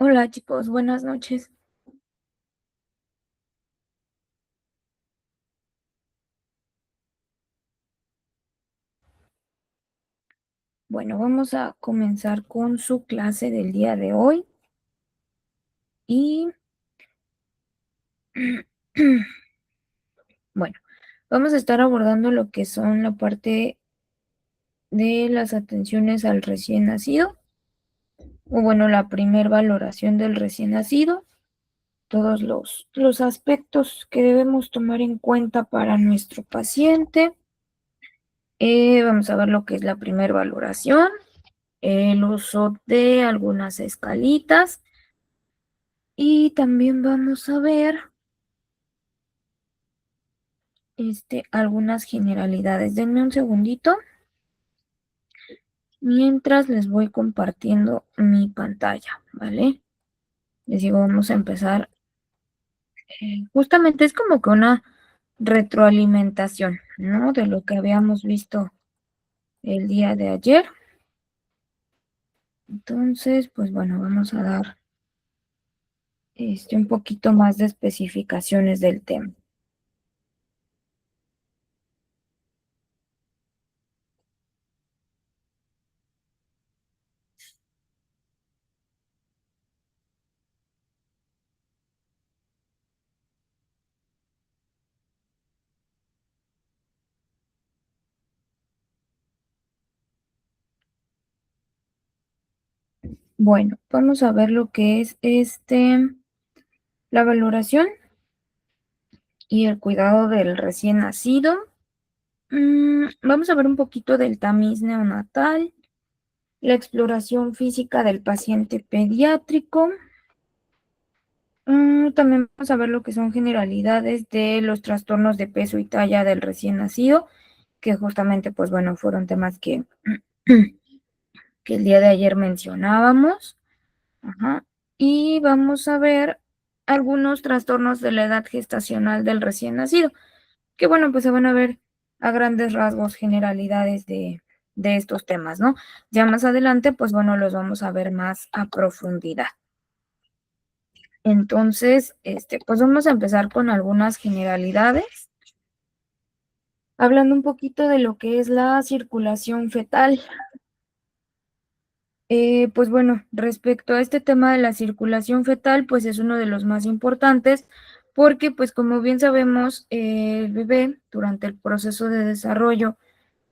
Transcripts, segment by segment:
Hola chicos, buenas noches. Bueno, vamos a comenzar con su clase del día de hoy y bueno, vamos a estar abordando lo que son la parte de las atenciones al recién nacido, o bueno, la primer valoración del recién nacido, todos los aspectos que debemos tomar en cuenta para nuestro paciente. Vamos a ver lo que es la primer valoración, el uso de algunas escalitas. Y también vamos a ver algunas generalidades. Denme un segundito mientras les voy compartiendo mi pantalla, ¿vale? Les digo, vamos a empezar. Justamente es como que una retroalimentación, ¿no? De lo que habíamos visto el día de ayer. Entonces, pues bueno, vamos a dar un poquito más de especificaciones del tema. Bueno, vamos a ver lo que es la valoración y el cuidado del recién nacido. Vamos a ver un poquito del tamiz neonatal, la exploración física del paciente pediátrico. También vamos a ver lo que son generalidades de los trastornos de peso y talla del recién nacido, que justamente, pues bueno, fueron temas que el día de ayer mencionábamos. Ajá. Y vamos a ver algunos trastornos de la edad gestacional del recién nacido, que bueno, pues se van a ver a grandes rasgos generalidades de estos temas, ¿no? Ya más adelante, pues bueno, los vamos a ver más a profundidad. Entonces, pues vamos a empezar con algunas generalidades, hablando un poquito de lo que es la circulación fetal. Pues bueno, respecto a este tema de la circulación fetal, pues es uno de los más importantes porque, pues como bien sabemos, el bebé durante el proceso de desarrollo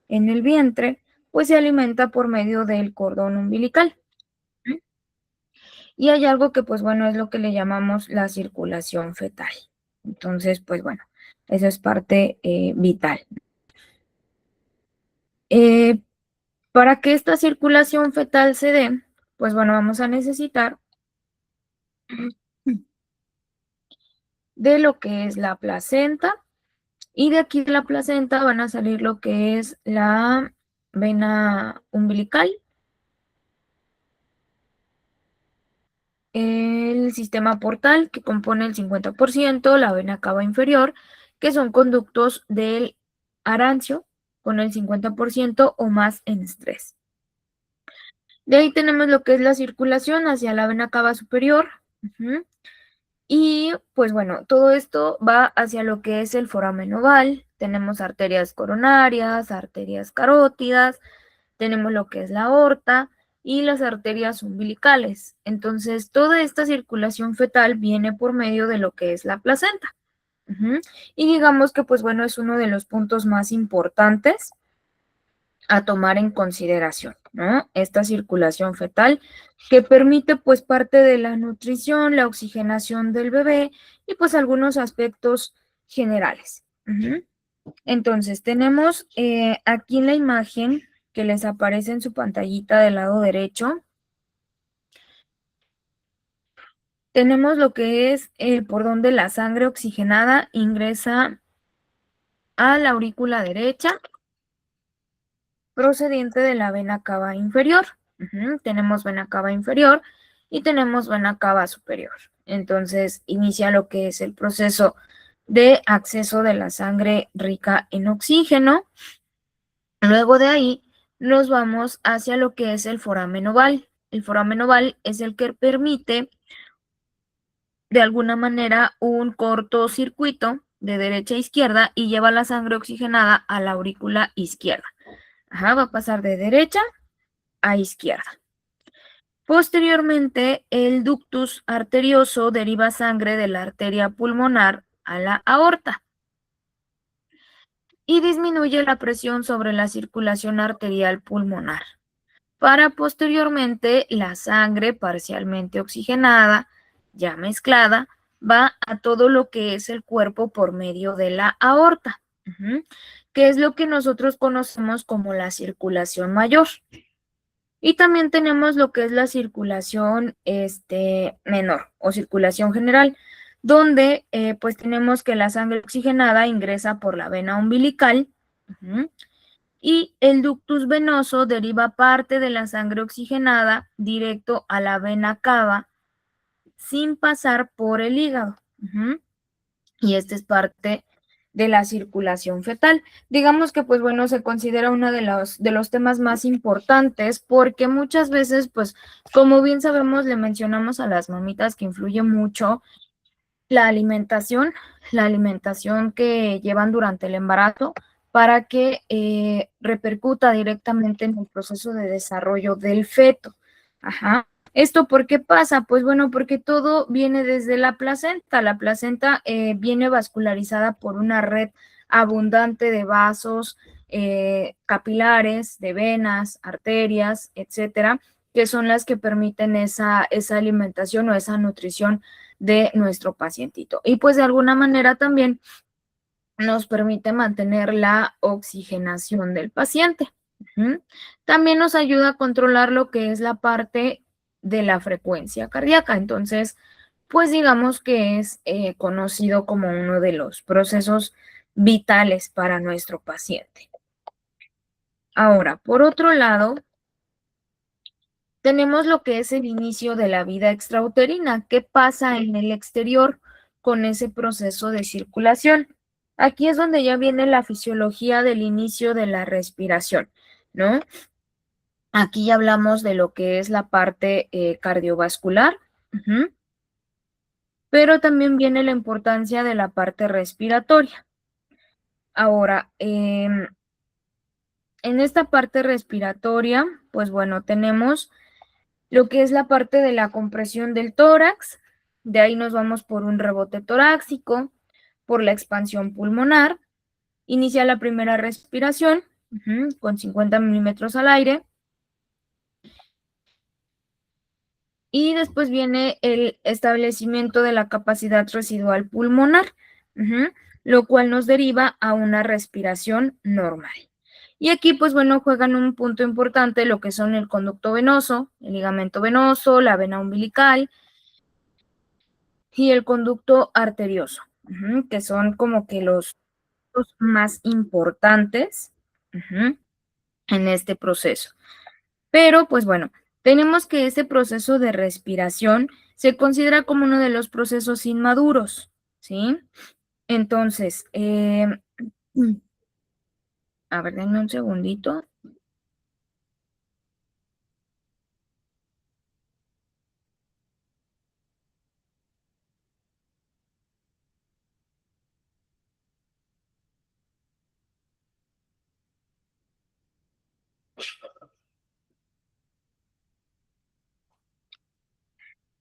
en el vientre, pues se alimenta por medio del cordón umbilical. ¿Mm? Y hay algo que, pues bueno, es lo que le llamamos la circulación fetal. Entonces, pues bueno, eso es parte vital. Eh, para que esta circulación fetal se dé, pues bueno, vamos a necesitar de lo que es la placenta, y de aquí de la placenta van a salir lo que es la vena umbilical, el sistema portal que compone el 50%, la vena cava inferior, que son conductos del arancio con el 50% o más en estrés. De ahí tenemos lo que es la circulación hacia la vena cava superior. Y pues bueno, todo esto va hacia lo que es el foramen oval. Tenemos arterias coronarias, arterias carótidas, tenemos lo que es la aorta y las arterias umbilicales. Entonces, toda esta circulación fetal viene por medio de lo que es la placenta. Y digamos que, pues bueno, es uno de los puntos más importantes a tomar en consideración, ¿no? Esta circulación fetal que permite pues parte de la nutrición, la oxigenación del bebé y pues algunos aspectos generales. Entonces tenemos aquí en la imagen que les aparece en su pantallita del lado derecho, tenemos lo que es por donde la sangre oxigenada ingresa a la aurícula derecha procediente de la vena cava inferior. Tenemos vena cava inferior y tenemos vena cava superior. Entonces inicia lo que es el proceso de acceso de la sangre rica en oxígeno. Luego de ahí nos vamos hacia lo que es el foramen oval. El foramen oval es el que permite de alguna manera un cortocircuito de derecha a izquierda y lleva la sangre oxigenada a la aurícula izquierda. Ajá, va a pasar de derecha a izquierda. Posteriormente, el ductus arterioso deriva sangre de la arteria pulmonar a la aorta y disminuye la presión sobre la circulación arterial pulmonar, para posteriormente la sangre parcialmente oxigenada, ya mezclada, va a todo lo que es el cuerpo por medio de la aorta, que es lo que nosotros conocemos como la circulación mayor. Y también tenemos lo que es la circulación menor o circulación general, donde pues tenemos que la sangre oxigenada ingresa por la vena umbilical, y el ductus venoso deriva parte de la sangre oxigenada directo a la vena cava sin pasar por el hígado. Y esta es parte de la circulación fetal. Digamos que, pues bueno, se considera uno de los temas más importantes porque muchas veces, pues, como bien sabemos, le mencionamos a las mamitas que influye mucho la alimentación que llevan durante el embarazo para que repercuta directamente en el proceso de desarrollo del feto. Ajá. ¿Esto por qué pasa? Pues bueno, porque todo viene desde la placenta. La placenta viene vascularizada por una red abundante de vasos capilares, de venas, arterias, etcétera, que son las que permiten esa alimentación o esa nutrición de nuestro pacientito. Y pues de alguna manera también nos permite mantener la oxigenación del paciente. También nos ayuda a controlar lo que es la parte de la frecuencia cardíaca. Entonces, pues digamos que es conocido como uno de los procesos vitales para nuestro paciente. Ahora, por otro lado, tenemos lo que es el inicio de la vida extrauterina. ¿Qué pasa en el exterior con ese proceso de circulación? Aquí es donde ya viene la fisiología del inicio de la respiración, ¿no? Aquí ya hablamos de lo que es la parte cardiovascular, pero también viene la importancia de la parte respiratoria. Ahora, en esta parte respiratoria, pues bueno, tenemos lo que es la parte de la compresión del tórax, de ahí nos vamos por un rebote torácico, por la expansión pulmonar, inicia la primera respiración con 50 milímetros al aire, y después viene el establecimiento de la capacidad residual pulmonar, lo cual nos deriva a una respiración normal. Y aquí, pues bueno, juegan un punto importante lo que son el conducto venoso, el ligamento venoso, la vena umbilical y el conducto arterioso, que son como que los más importantes en este proceso. Pero, pues bueno, tenemos que este proceso de respiración se considera como uno de los procesos inmaduros, ¿sí? Entonces, a ver, denme un segundito.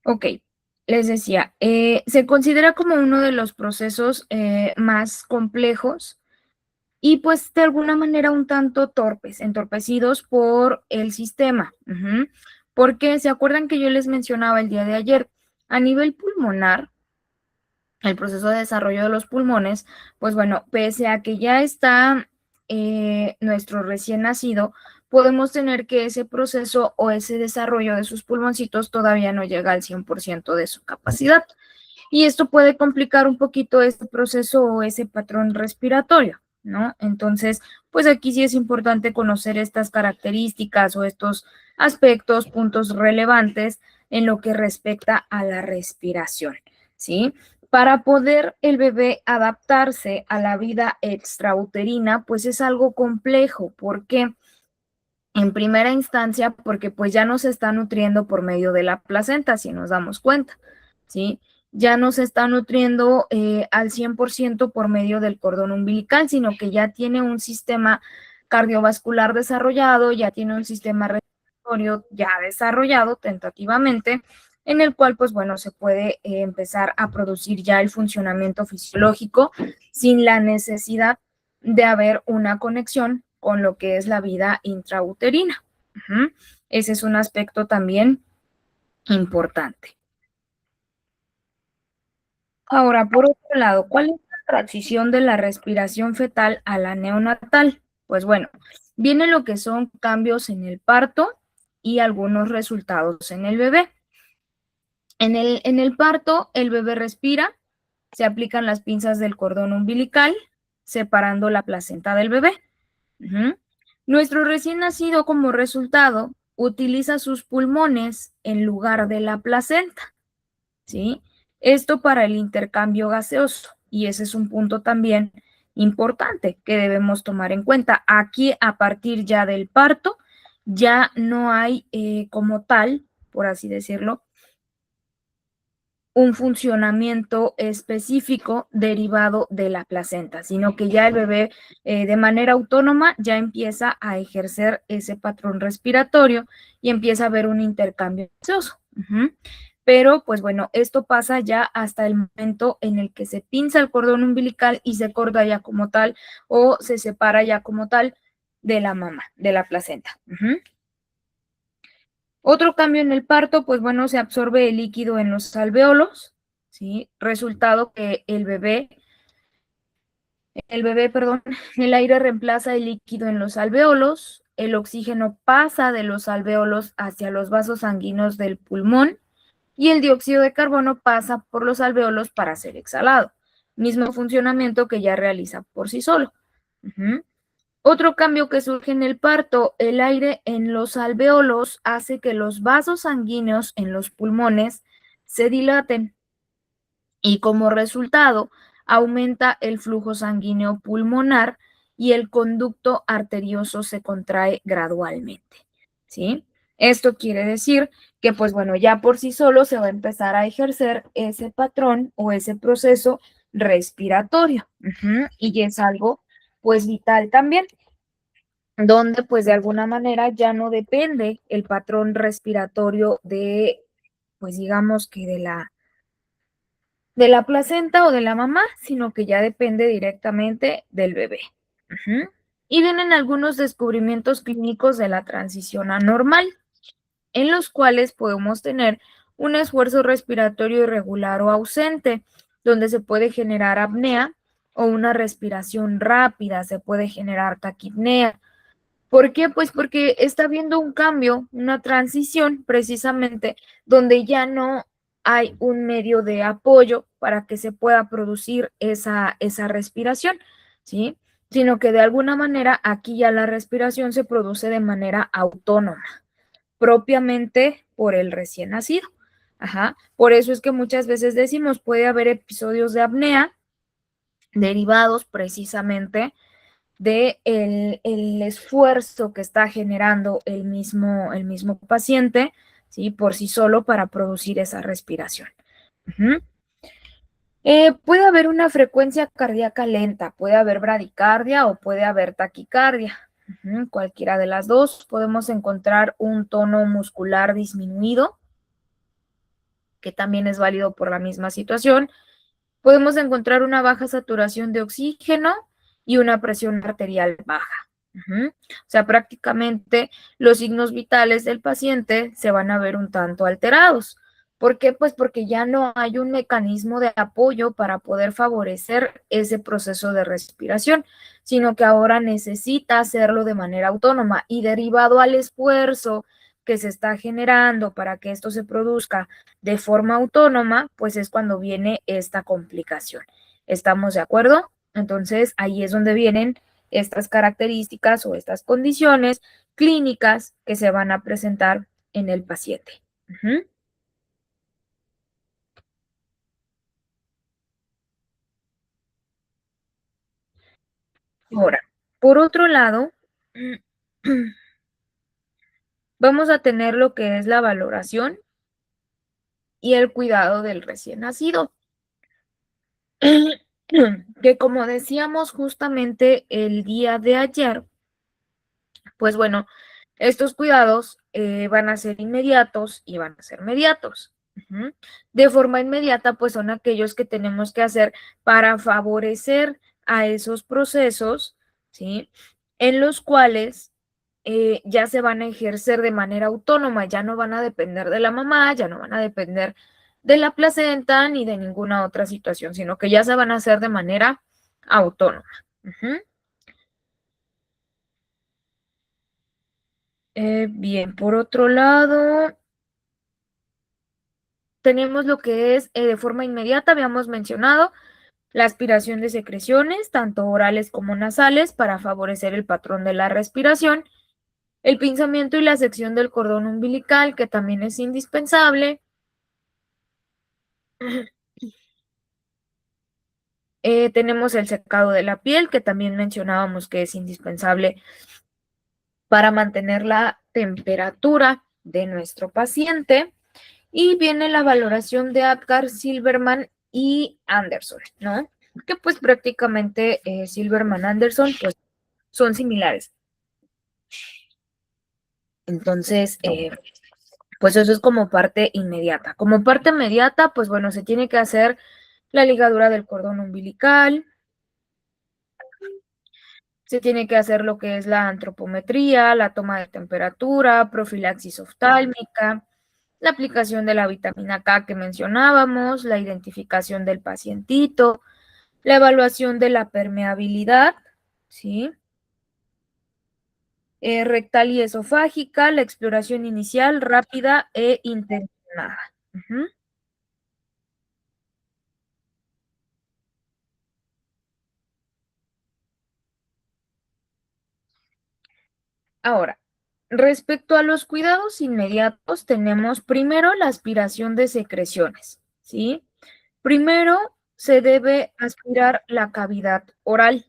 Ok, les decía, se considera como uno de los procesos más complejos y pues de alguna manera un tanto torpes, entorpecidos por el sistema. Porque se acuerdan que yo les mencionaba el día de ayer, a nivel pulmonar, el proceso de desarrollo de los pulmones, pues bueno, pese a que ya está nuestro recién nacido, podemos tener que ese proceso o ese desarrollo de sus pulmoncitos todavía no llega al 100% de su capacidad. Y esto puede complicar un poquito este proceso o ese patrón respiratorio, ¿no? Entonces, pues aquí sí es importante conocer estas características o estos aspectos, puntos relevantes en lo que respecta a la respiración, ¿sí? Para poder el bebé adaptarse a la vida extrauterina, pues es algo complejo. ¿Por qué? En primera instancia, porque pues ya no se está nutriendo por medio de la placenta, si nos damos cuenta, ¿sí? ya no se está nutriendo al 100% por medio del cordón umbilical, sino que ya tiene un sistema cardiovascular desarrollado, ya tiene un sistema respiratorio ya desarrollado tentativamente, en el cual, pues bueno, se puede empezar a producir ya el funcionamiento fisiológico sin la necesidad de haber una conexión con lo que es la vida intrauterina. Ese es un aspecto también importante. Ahora, por otro lado, ¿cuál es la transición de la respiración fetal a la neonatal? Pues bueno, viene lo que son cambios en el parto y algunos resultados en el bebé. En el parto, el bebé respira, se aplican las pinzas del cordón umbilical, separando la placenta del bebé. Nuestro recién nacido, como resultado, utiliza sus pulmones en lugar de la placenta. ¿Sí? Esto para el intercambio gaseoso, y ese es un punto también importante que debemos tomar en cuenta. Aquí, a partir ya del parto, ya no hay como tal, por así decirlo, un funcionamiento específico derivado de la placenta, sino que ya el bebé de manera autónoma ya empieza a ejercer ese patrón respiratorio y empieza a haber un intercambio gaseoso. Pero, pues bueno, esto pasa ya hasta el momento en el que se pinza el cordón umbilical y se corta ya como tal o se separa ya como tal de la mama, de la placenta. Otro cambio en el parto, pues bueno, se absorbe el líquido en los alveolos, ¿sí? Resultado que perdón, el aire reemplaza el líquido en los alveolos, el oxígeno pasa de los alveolos hacia los vasos sanguíneos del pulmón y el dióxido de carbono pasa por los alveolos para ser exhalado. Mismo funcionamiento que ya realiza por sí solo. Otro cambio que surge en el parto, el aire en los alveolos hace que los vasos sanguíneos en los pulmones se dilaten y como resultado aumenta el flujo sanguíneo pulmonar y el conducto arterioso se contrae gradualmente, ¿sí? Esto quiere decir que, pues bueno, ya por sí solo se va a empezar a ejercer ese patrón o ese proceso respiratorio. Y es algo, pues, vital también, donde, pues, de alguna manera ya no depende el patrón respiratorio de, pues, digamos que de la placenta o de la mamá, sino que ya depende directamente del bebé. Y vienen algunos descubrimientos clínicos de la transición anormal, en los cuales podemos tener un esfuerzo respiratorio irregular o ausente, donde se puede generar apnea o una respiración rápida, se puede generar taquipnea. ¿Por qué? Pues porque está habiendo un cambio, una transición precisamente donde ya no hay un medio de apoyo para que se pueda producir esa respiración, ¿sí? Sino que de alguna manera aquí ya la respiración se produce de manera autónoma, propiamente por el recién nacido. Por eso es que muchas veces decimos puede haber episodios de apnea derivados precisamente de el esfuerzo que está generando el mismo paciente, ¿sí? Por sí solo para producir esa respiración. Puede haber una frecuencia cardíaca lenta, puede haber bradicardia o puede haber taquicardia. Cualquiera de las dos. Podemos encontrar un tono muscular disminuido, que también es válido por la misma situación. Podemos encontrar una baja saturación de oxígeno y una presión arterial baja. O sea, prácticamente los signos vitales del paciente se van a ver un tanto alterados. ¿Por qué? Pues porque ya no hay un mecanismo de apoyo para poder favorecer ese proceso de respiración, sino que ahora necesita hacerlo de manera autónoma y derivado al esfuerzo que se está generando para que esto se produzca de forma autónoma, pues es cuando viene esta complicación. ¿Estamos de acuerdo? Entonces, ahí es donde vienen estas características o estas condiciones clínicas que se van a presentar en el paciente. Ahora, por otro lado, vamos a tener lo que es la valoración y el cuidado del recién nacido. Que como decíamos justamente el día de ayer, pues bueno, estos cuidados van a ser inmediatos y van a ser mediatos. Ujú. De forma inmediata, pues son aquellos que tenemos que hacer para favorecer a esos procesos, ¿sí? En los cuales ya se van a ejercer de manera autónoma, ya no van a depender de la mamá, ya no van a depender de la placenta ni de ninguna otra situación, sino que ya se van a hacer de manera autónoma. Ujú. Bien, por otro lado, tenemos lo que es de forma inmediata, habíamos mencionado, la aspiración de secreciones, tanto orales como nasales, para favorecer el patrón de la respiración, el pinzamiento y la sección del cordón umbilical, que también es indispensable. Tenemos el secado de la piel, que también mencionábamos que es indispensable para mantener la temperatura de nuestro paciente. Y viene la valoración de Apgar, Silverman y Anderson, ¿no? Que pues prácticamente Silverman, Anderson, pues son similares. Entonces, pues eso es como parte inmediata. Como parte inmediata, pues bueno, se tiene que hacer la ligadura del cordón umbilical, se tiene que hacer lo que es la antropometría, la toma de temperatura, profilaxis oftálmica, la aplicación de la vitamina K que mencionábamos, la identificación del pacientito, la evaluación de la permeabilidad, ¿sí? Rectal y esofágica, la exploración inicial rápida e intencionada. Ujú. Ahora, respecto a los cuidados inmediatos, tenemos primero la aspiración de secreciones, ¿sí? Primero se debe aspirar la cavidad oral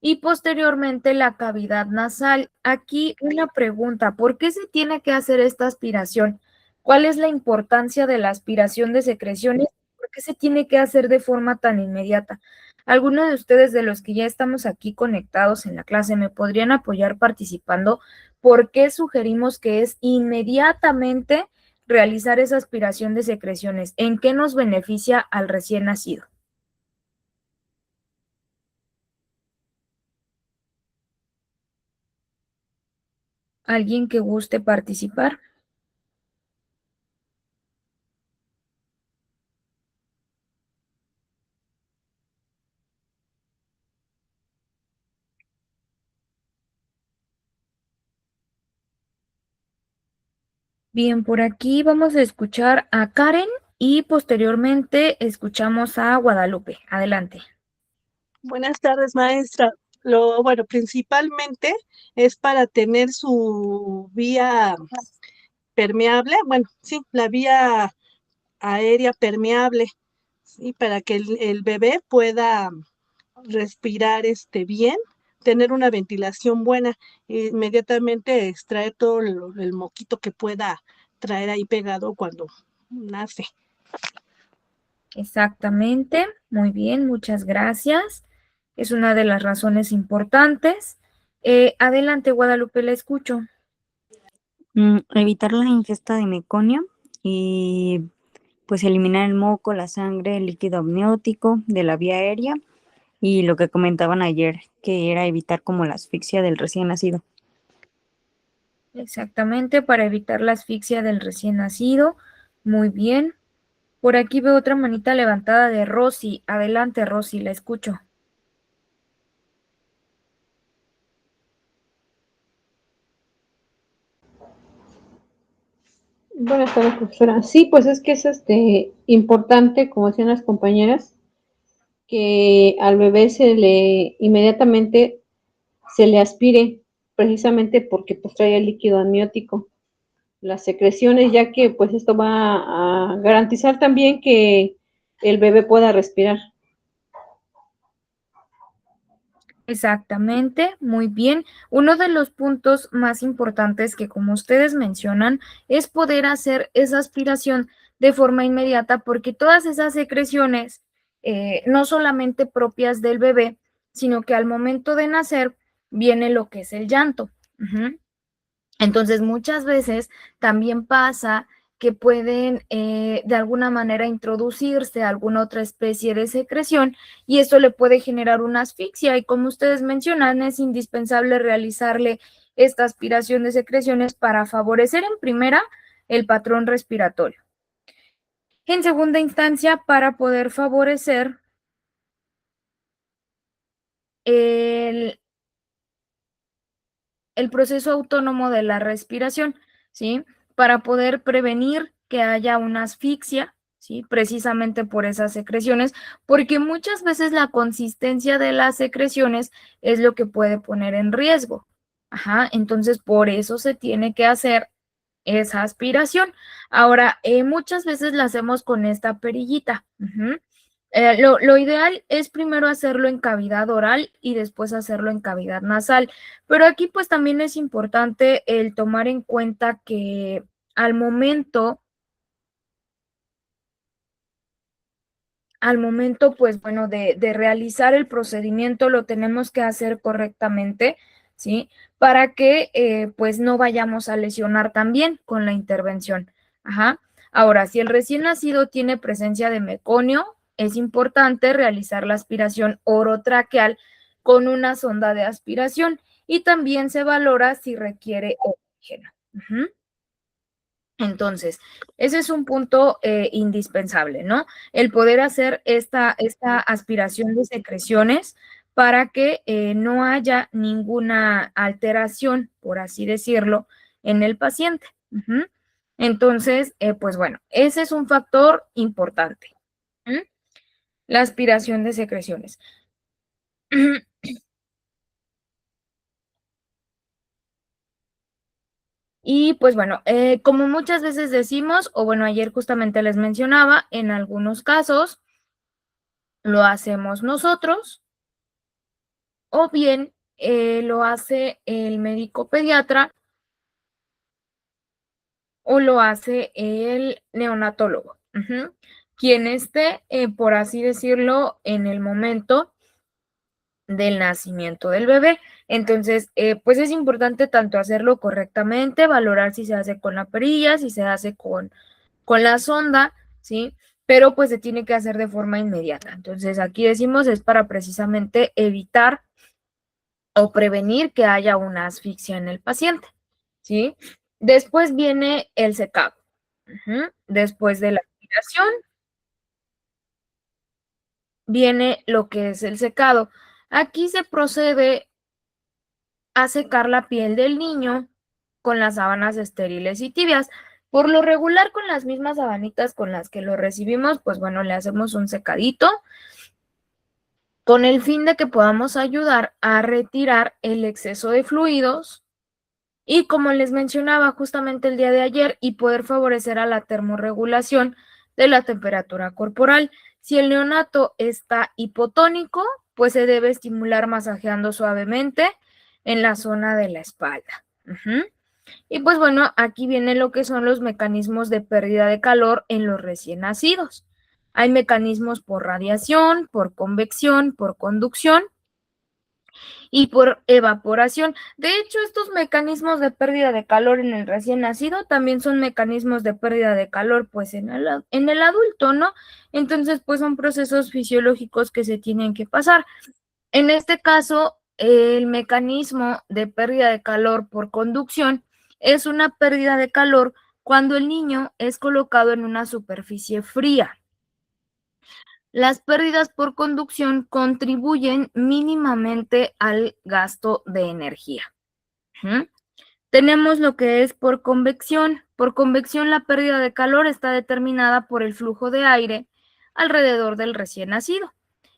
y posteriormente la cavidad nasal. Aquí una pregunta, ¿por qué se tiene que hacer esta aspiración? ¿Cuál es la importancia de la aspiración de secreciones? ¿Por qué se tiene que hacer de forma tan inmediata? ¿Alguno de ustedes de los que ya estamos aquí conectados en la clase me podrían apoyar participando? ¿Por qué sugerimos que es inmediatamente realizar esa aspiración de secreciones? ¿En qué nos beneficia al recién nacido? ¿Alguien que guste participar? Bien, por aquí vamos a escuchar a Karen y posteriormente escuchamos a Guadalupe. Adelante. Buenas tardes, maestra. Bueno, principalmente es para tener su vía permeable, bueno, sí, la vía aérea permeable, sí, para que el bebé pueda respirar bien, tener una ventilación buena, inmediatamente extraer todo el moquito que pueda traer ahí pegado cuando nace. Exactamente, muy bien, muchas gracias. Es una de las razones importantes. Adelante, Guadalupe, la escucho. Evitar la ingesta de meconio y pues eliminar el moco, la sangre, el líquido amniótico de la vía aérea y lo que comentaban ayer, que era evitar como la asfixia del recién nacido. Exactamente, para evitar la asfixia del recién nacido. Muy bien. Por aquí veo otra manita levantada de Rosy. Adelante, Rosy, la escucho. Buenas tardes, profesora. Sí, pues es que es importante, como decían las compañeras, que al bebé inmediatamente se le aspire, precisamente porque pues trae el líquido amniótico, las secreciones, ya que pues esto va a garantizar también que el bebé pueda respirar. Exactamente, muy bien. Uno de los puntos más importantes que, como ustedes mencionan, es poder hacer esa aspiración de forma inmediata porque todas esas secreciones, no solamente propias del bebé, sino que al momento de nacer viene lo que es el llanto. Entonces, muchas veces también pasa que pueden de alguna manera introducirse alguna otra especie de secreción y esto le puede generar una asfixia y como ustedes mencionan, es indispensable realizarle esta aspiración de secreciones para favorecer en primera el patrón respiratorio. En segunda instancia, para poder favorecer el proceso autónomo de la respiración, ¿sí? Para poder prevenir que haya una asfixia, ¿sí? Precisamente por esas secreciones, porque muchas veces la consistencia de las secreciones es lo que puede poner en riesgo. Ajá, entonces por eso se tiene que hacer esa aspiración. Ahora, muchas veces la hacemos con esta perillita. Lo ideal es primero hacerlo en cavidad oral y después hacerlo en cavidad nasal, pero aquí pues también es importante el tomar en cuenta que al momento, pues bueno, de realizar el procedimiento lo tenemos que hacer correctamente, ¿sí? Para que pues no vayamos a lesionar también con la intervención. Ajá. Ahora, si el recién nacido tiene presencia de meconio, es importante realizar la aspiración orotraqueal con una sonda de aspiración y también se valora si requiere oxígeno. Entonces, ese es un punto indispensable, ¿no? El poder hacer esta aspiración de secreciones para que no haya ninguna alteración, por así decirlo, en el paciente. Entonces, pues bueno, ese es un factor importante. La aspiración de secreciones. Y pues bueno, como muchas veces decimos, o bueno, ayer justamente les mencionaba, en algunos casos lo hacemos nosotros o bien lo hace el médico pediatra o lo hace el neonatólogo, quien esté, por así decirlo, en el momento del nacimiento del bebé. Entonces, pues es importante tanto hacerlo correctamente, valorar si se hace con la perilla, si se hace con la sonda, ¿sí? Pero pues se tiene que hacer de forma inmediata. Entonces, aquí decimos es para precisamente evitar o prevenir que haya una asfixia en el paciente, ¿sí? Después viene el secado. Después de la aspiración viene lo que es el secado. Aquí se procede a secar la piel del niño con las sábanas estériles y tibias. Por lo regular, con las mismas sabanitas con las que lo recibimos, pues bueno, le hacemos un secadito con el fin de que podamos ayudar a retirar el exceso de fluidos y como les mencionaba justamente el día de ayer y poder favorecer a la termorregulación de la temperatura corporal. Si el neonato está hipotónico, pues se debe estimular masajeando suavemente en la zona de la espalda. Y pues bueno, aquí viene lo que son los mecanismos de pérdida de calor en los recién nacidos. Hay mecanismos por radiación, por convección, por conducción y por evaporación. De hecho, estos mecanismos de pérdida de calor en el recién nacido también son mecanismos de pérdida de calor pues en el adulto, ¿no? Entonces, pues son procesos fisiológicos que se tienen que pasar. En este caso, el mecanismo de pérdida de calor por conducción es una pérdida de calor cuando el niño es colocado en una superficie fría. Las pérdidas por conducción contribuyen mínimamente al gasto de energía. Tenemos lo que es por convección. Por convección, la pérdida de calor está determinada por el flujo de aire alrededor del recién nacido,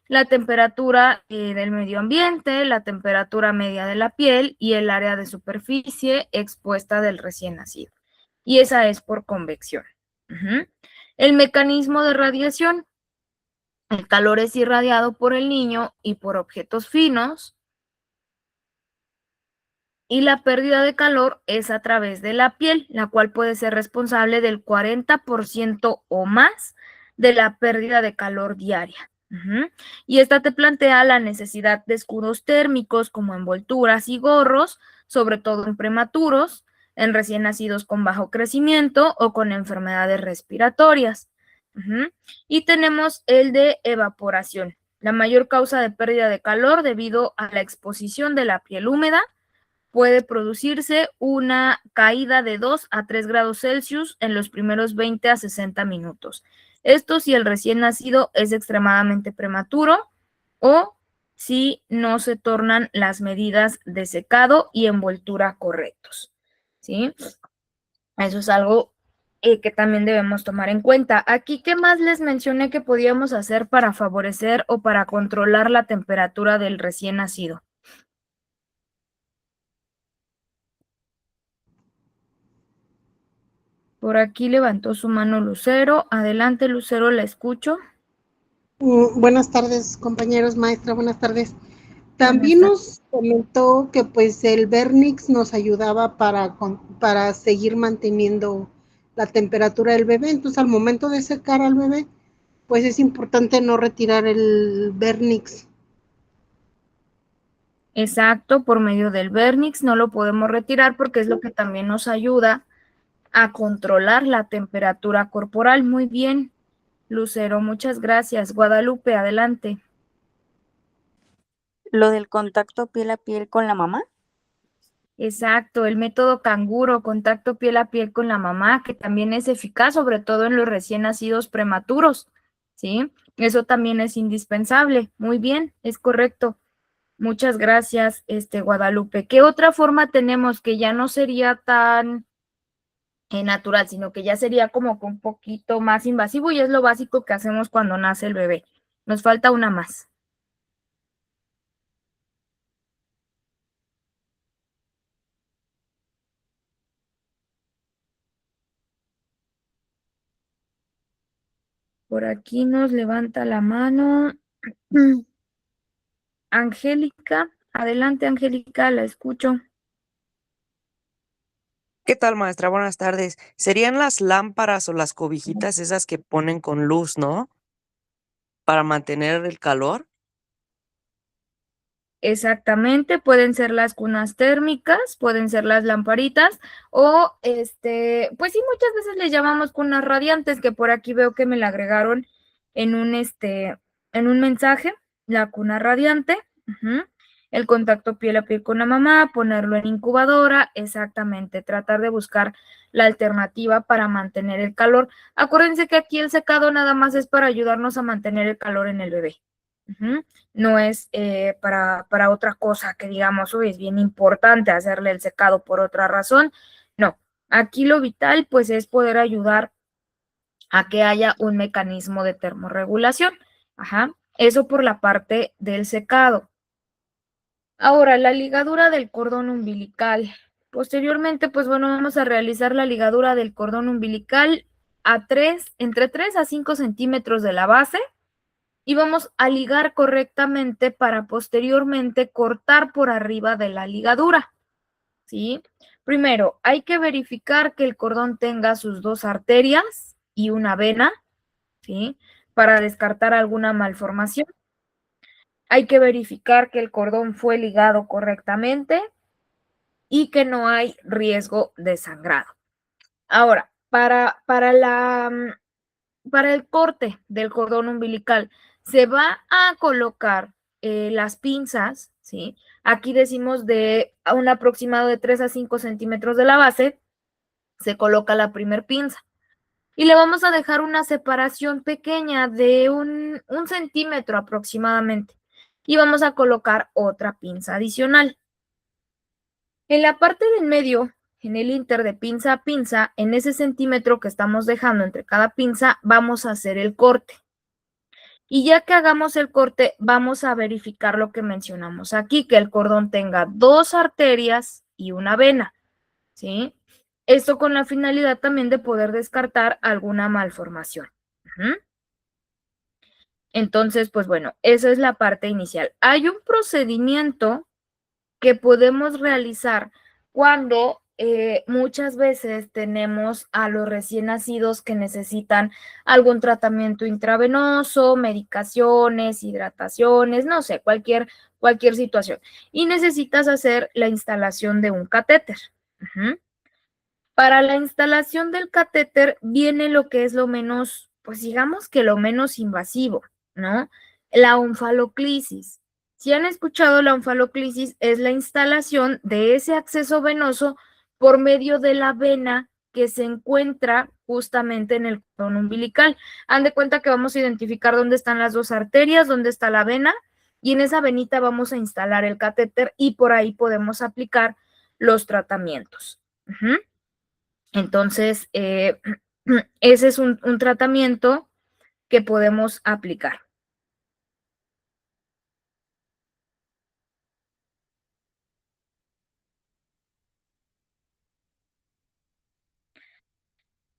la temperatura del medio ambiente, la temperatura media de la piel y el área de superficie expuesta del recién nacido. Y esa es por convección. El mecanismo de radiación. El calor es irradiado por el niño y por objetos finos y la pérdida de calor es a través de la piel, la cual puede ser responsable del 40% o más de la pérdida de calor diaria. Y esta te plantea la necesidad de escudos térmicos como envolturas y gorros, sobre todo en prematuros, en recién nacidos con bajo crecimiento o con enfermedades respiratorias. Y tenemos el de evaporación, la mayor causa de pérdida de calor debido a la exposición de la piel húmeda. Puede producirse una caída de 2 a 3 grados Celsius en los primeros 20 a 60 minutos. Esto si el recién nacido es extremadamente prematuro o si no se tornan las medidas de secado y envoltura correctos, ¿sí? Eso es algo que también debemos tomar en cuenta. Aquí, ¿qué más les mencioné que podíamos hacer para favorecer o para controlar la temperatura del recién nacido? Por aquí levantó su mano Lucero. Adelante, Lucero, la escucho. Buenas tardes, compañeros, maestra, buenas tardes. Buenas También tardes. nos comentó que pues el Vernix nos ayudaba para seguir manteniendo la temperatura del bebé. Entonces, al momento de secar al bebé, pues es importante no retirar el Vernix. Exacto, por medio del Vernix no lo podemos retirar porque es lo que también nos ayuda a controlar la temperatura corporal. Muy bien, Lucero, muchas gracias. Guadalupe, adelante. Lo del contacto piel a piel con la mamá. Exacto, el método canguro, contacto piel a piel con la mamá, que también es eficaz, sobre todo en los recién nacidos prematuros, ¿sí? Eso también es indispensable. Muy bien, es correcto. Muchas gracias, Guadalupe. ¿Qué otra forma tenemos que ya no sería tan natural, sino que ya sería como que un poquito más invasivo y es lo básico que hacemos cuando nace el bebé? Nos falta una más. Por aquí nos levanta la mano Angélica. Adelante, Angélica, la escucho. ¿Qué tal, maestra? Buenas tardes. Serían las lámparas o las cobijitas esas que ponen con luz, ¿no? Para mantener el calor. Exactamente, pueden ser las cunas térmicas, pueden ser las lamparitas o pues sí, muchas veces les llamamos cunas radiantes, que por aquí veo que me la agregaron en un mensaje, la cuna radiante, el contacto piel a piel con la mamá, ponerlo en incubadora, exactamente, tratar de buscar la alternativa para mantener el calor. Acuérdense que aquí el secado nada más es para ayudarnos a mantener el calor en el bebé. No es para otra cosa que digamos, uy, es bien importante hacerle el secado por otra razón. No, aquí lo vital pues es poder ayudar a que haya un mecanismo de termorregulación. Eso por la parte del secado. Ahora, la ligadura del cordón umbilical. Posteriormente, pues bueno, vamos a realizar la ligadura del cordón umbilical entre 3 a 5 centímetros de la base. Y vamos a ligar correctamente para posteriormente cortar por arriba de la ligadura, ¿sí? Primero, hay que verificar que el cordón tenga sus 2 arterias y una vena, ¿sí? Para descartar alguna malformación. Hay que verificar que el cordón fue ligado correctamente y que no hay riesgo de sangrado. Ahora, para el corte del cordón umbilical, se va a colocar las pinzas, ¿sí? Aquí decimos de un aproximado de 3 a 5 centímetros de la base, se coloca la primer pinza. Y le vamos a dejar una separación pequeña de un centímetro aproximadamente. Y vamos a colocar otra pinza adicional. En la parte del medio, en el inter de pinza a pinza, en ese centímetro que estamos dejando entre cada pinza, vamos a hacer el corte. Y ya que hagamos el corte, vamos a verificar lo que mencionamos aquí, que el cordón tenga 2 arterias y una vena, ¿sí? Esto con la finalidad también de poder descartar alguna malformación. Entonces, pues bueno, esa es la parte inicial. Hay un procedimiento que podemos realizar cuando muchas veces tenemos a los recién nacidos que necesitan algún tratamiento intravenoso, medicaciones, hidrataciones, no sé, cualquier situación. Y necesitas hacer la instalación de un catéter. Para la instalación del catéter viene lo que es lo menos, pues digamos que lo menos invasivo, ¿no? La onfaloclisis. Si han escuchado, la onfaloclisis es la instalación de ese acceso venoso por medio de la vena que se encuentra justamente en el cordón umbilical. Han de cuenta que vamos a identificar dónde están las dos arterias, dónde está la vena, y en esa venita vamos a instalar el catéter y por ahí podemos aplicar los tratamientos. Entonces, ese es un tratamiento que podemos aplicar.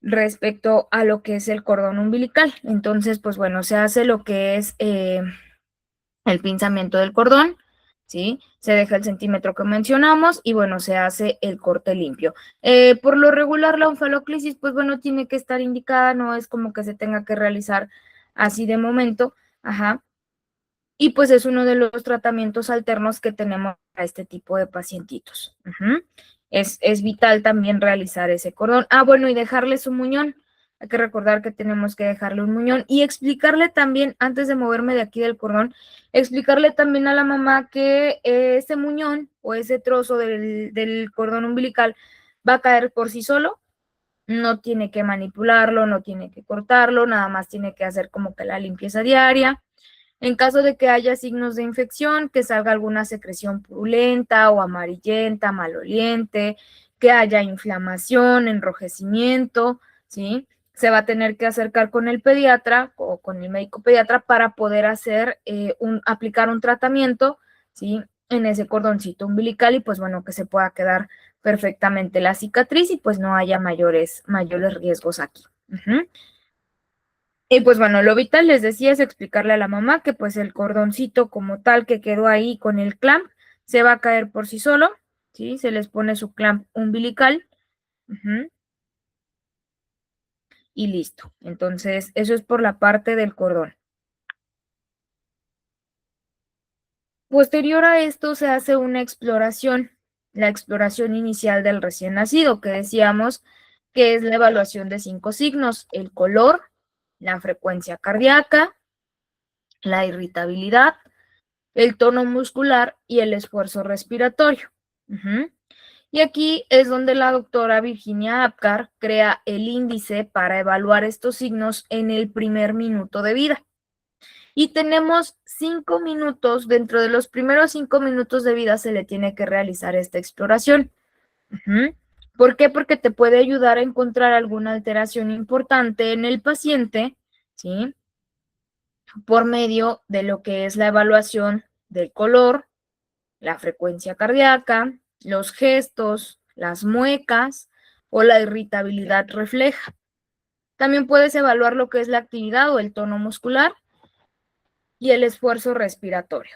Respecto a lo que es el cordón umbilical. Entonces, pues bueno, se hace lo que es el pinzamiento del cordón, ¿sí? Se deja el centímetro que mencionamos y bueno, se hace el corte limpio. Por lo regular, la onfaloclisis, pues bueno, tiene que estar indicada, no es como que se tenga que realizar así de momento, ajá. Y pues es uno de los tratamientos alternos que tenemos a este tipo de pacientitos. Es vital también realizar ese cordón. Ah, bueno, y dejarle su muñón. Hay que recordar que tenemos que dejarle un muñón y explicarle también, antes de moverme de aquí del cordón, explicarle también a la mamá que ese muñón o ese trozo del cordón umbilical va a caer por sí solo. No tiene que manipularlo, no tiene que cortarlo, nada más tiene que hacer como que la limpieza diaria. En caso de que haya signos de infección, que salga alguna secreción purulenta o amarillenta, maloliente, que haya inflamación, enrojecimiento, ¿sí? Se va a tener que acercar con el pediatra o con el médico pediatra para poder hacer aplicar un tratamiento, ¿sí? En ese cordoncito umbilical y pues bueno, que se pueda quedar perfectamente la cicatriz y pues no haya mayores riesgos aquí. Y pues bueno, lo vital, les decía, es explicarle a la mamá que pues el cordoncito como tal que quedó ahí con el clamp se va a caer por sí solo, ¿sí? Se les pone su clamp umbilical. Y listo. Entonces, eso es por la parte del cordón. Posterior a esto se hace una exploración, la exploración inicial del recién nacido, que decíamos que es la evaluación de 5 signos: el color, la frecuencia cardíaca, la irritabilidad, el tono muscular y el esfuerzo respiratorio. Y aquí es donde la doctora Virginia Apgar crea el índice para evaluar estos signos en el primer minuto de vida. Y tenemos 5 minutos, dentro de los primeros 5 minutos de vida se le tiene que realizar esta exploración. ¿Por qué? Porque te puede ayudar a encontrar alguna alteración importante en el paciente, ¿sí? Por medio de lo que es la evaluación del color, la frecuencia cardíaca, los gestos, las muecas o la irritabilidad refleja. También puedes evaluar lo que es la actividad o el tono muscular y el esfuerzo respiratorio.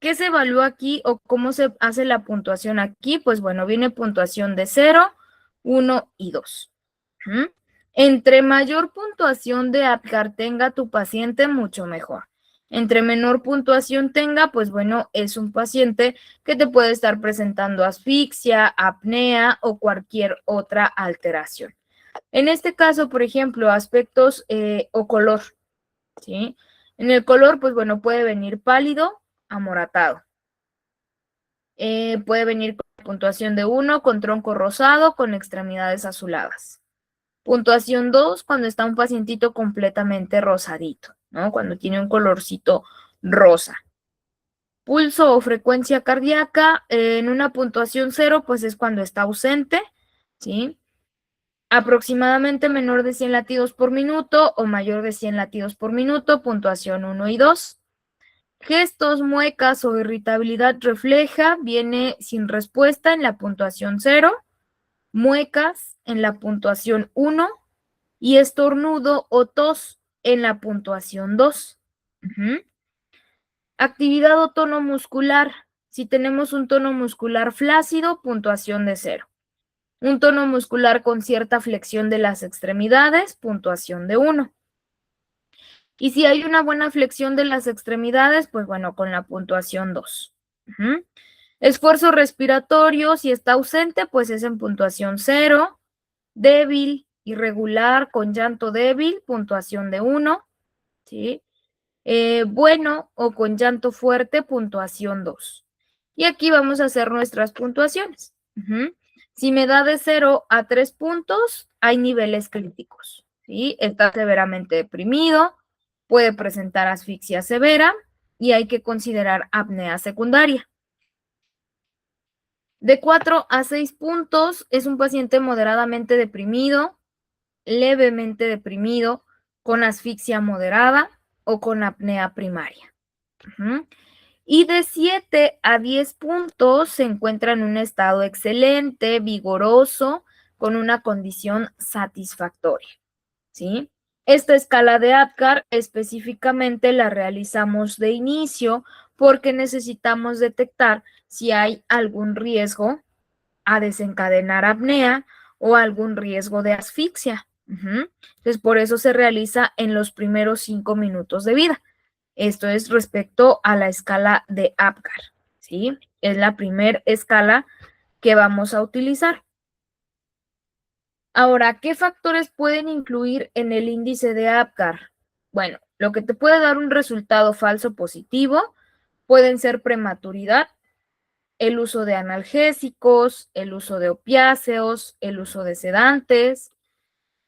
¿Qué se evalúa aquí o cómo se hace la puntuación aquí? Pues bueno, viene puntuación de 0, 1 y 2. Entre mayor puntuación de Apgar tenga tu paciente, mucho mejor. Entre menor puntuación tenga, pues bueno, es un paciente que te puede estar presentando asfixia, apnea o cualquier otra alteración. En este caso, por ejemplo, aspectos o color, ¿sí? En el color, pues bueno, puede venir pálido, amoratado. Puede venir con puntuación de 1, con tronco rosado, con extremidades azuladas. Puntuación 2, cuando está un pacientito completamente rosadito, ¿no? Cuando tiene un colorcito rosa. Pulso o frecuencia cardíaca, en una puntuación 0, pues es cuando está ausente, ¿sí? Aproximadamente menor de 100 latidos por minuto o mayor de 100 latidos por minuto, puntuación 1 y 2. Gestos, muecas o irritabilidad refleja, viene sin respuesta en la puntuación 0. Muecas en la puntuación 1 y estornudo o tos en la puntuación 2. Actividad o tono muscular, Si tenemos un tono muscular flácido, puntuación de 0. Un tono muscular con cierta flexión de las extremidades, puntuación de 1. Y si hay una buena flexión de las extremidades, pues bueno, con la puntuación 2. Esfuerzo respiratorio, si está ausente, pues es en puntuación 0. Débil, irregular, con llanto débil, puntuación de 1. ¿Sí? Bueno o con llanto fuerte, puntuación 2. Y aquí vamos a hacer nuestras puntuaciones. Si me da de 0 a 3 puntos, hay niveles críticos. ¿Sí? Está severamente deprimido, puede presentar asfixia severa y hay que considerar apnea secundaria. De 4 a 6 puntos es un paciente moderadamente deprimido, levemente deprimido, con asfixia moderada o con apnea primaria. Y de 7 a 10 puntos se encuentra en un estado excelente, vigoroso, con una condición satisfactoria. ¿Sí? Esta escala de Apgar específicamente la realizamos de inicio porque necesitamos detectar si hay algún riesgo a desencadenar apnea o algún riesgo de asfixia. Entonces, por eso se realiza en los primeros 5 minutos de vida. Esto es respecto a la escala de Apgar, ¿sí? Es la primera escala que vamos a utilizar. Ahora, ¿qué factores pueden influir en el índice de Apgar? Bueno, lo que te puede dar un resultado falso positivo pueden ser prematuridad, el uso de analgésicos, el uso de opiáceos, el uso de sedantes,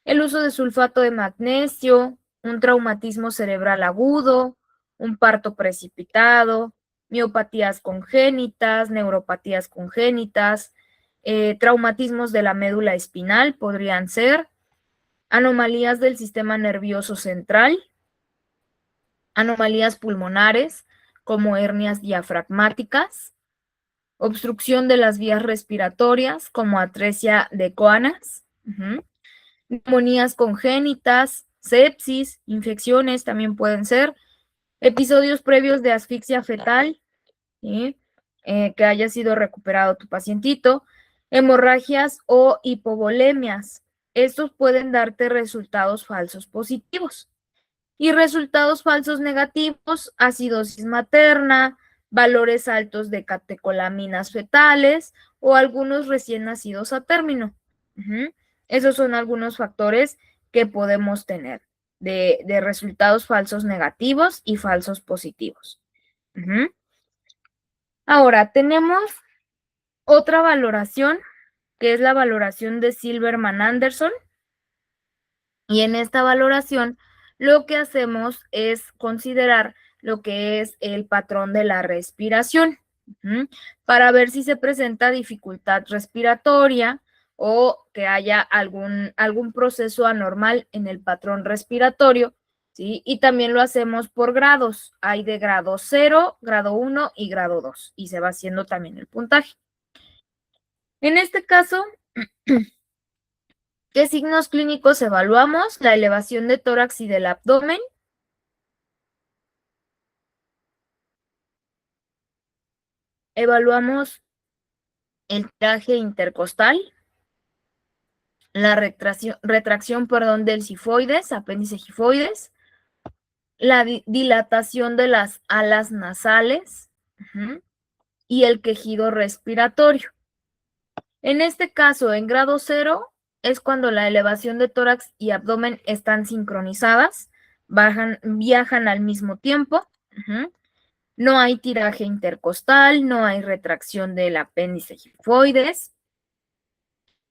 el uso de sulfato de magnesio, un traumatismo cerebral agudo, un parto precipitado, miopatías congénitas, neuropatías congénitas, traumatismos de la médula espinal podrían ser, anomalías del sistema nervioso central, anomalías pulmonares como hernias diafragmáticas, obstrucción de las vías respiratorias como atresia de Coanas, neumonías congénitas, sepsis, infecciones también pueden ser, episodios previos de asfixia fetal, ¿sí? Que haya sido recuperado tu pacientito, hemorragias o hipovolemias. Estos pueden darte resultados falsos positivos. Y resultados falsos negativos, acidosis materna, valores altos de catecolaminas fetales o algunos recién nacidos a término. Esos son algunos factores que podemos tener de resultados falsos negativos y falsos positivos. Ahora, tenemos otra valoración, que es la valoración de Silverman-Anderson. Y en esta valoración, lo que hacemos es considerar lo que es el patrón de la respiración, para ver si se presenta dificultad respiratoria o que haya algún proceso anormal en el patrón respiratorio, ¿sí? Y también lo hacemos por grados. Hay de grado 0, grado 1 y grado 2, y se va haciendo también el puntaje. En este caso, ¿qué signos clínicos evaluamos? La elevación de tórax y del abdomen. Evaluamos el tiraje intercostal, la retracción del sifoides, apéndice gifoides, la dilatación de las alas nasales y el quejido respiratorio. En este caso, en grado 0, es cuando la elevación de tórax y abdomen están sincronizadas, viajan al mismo tiempo. No hay tiraje intercostal, no hay retracción del apéndice gifoides,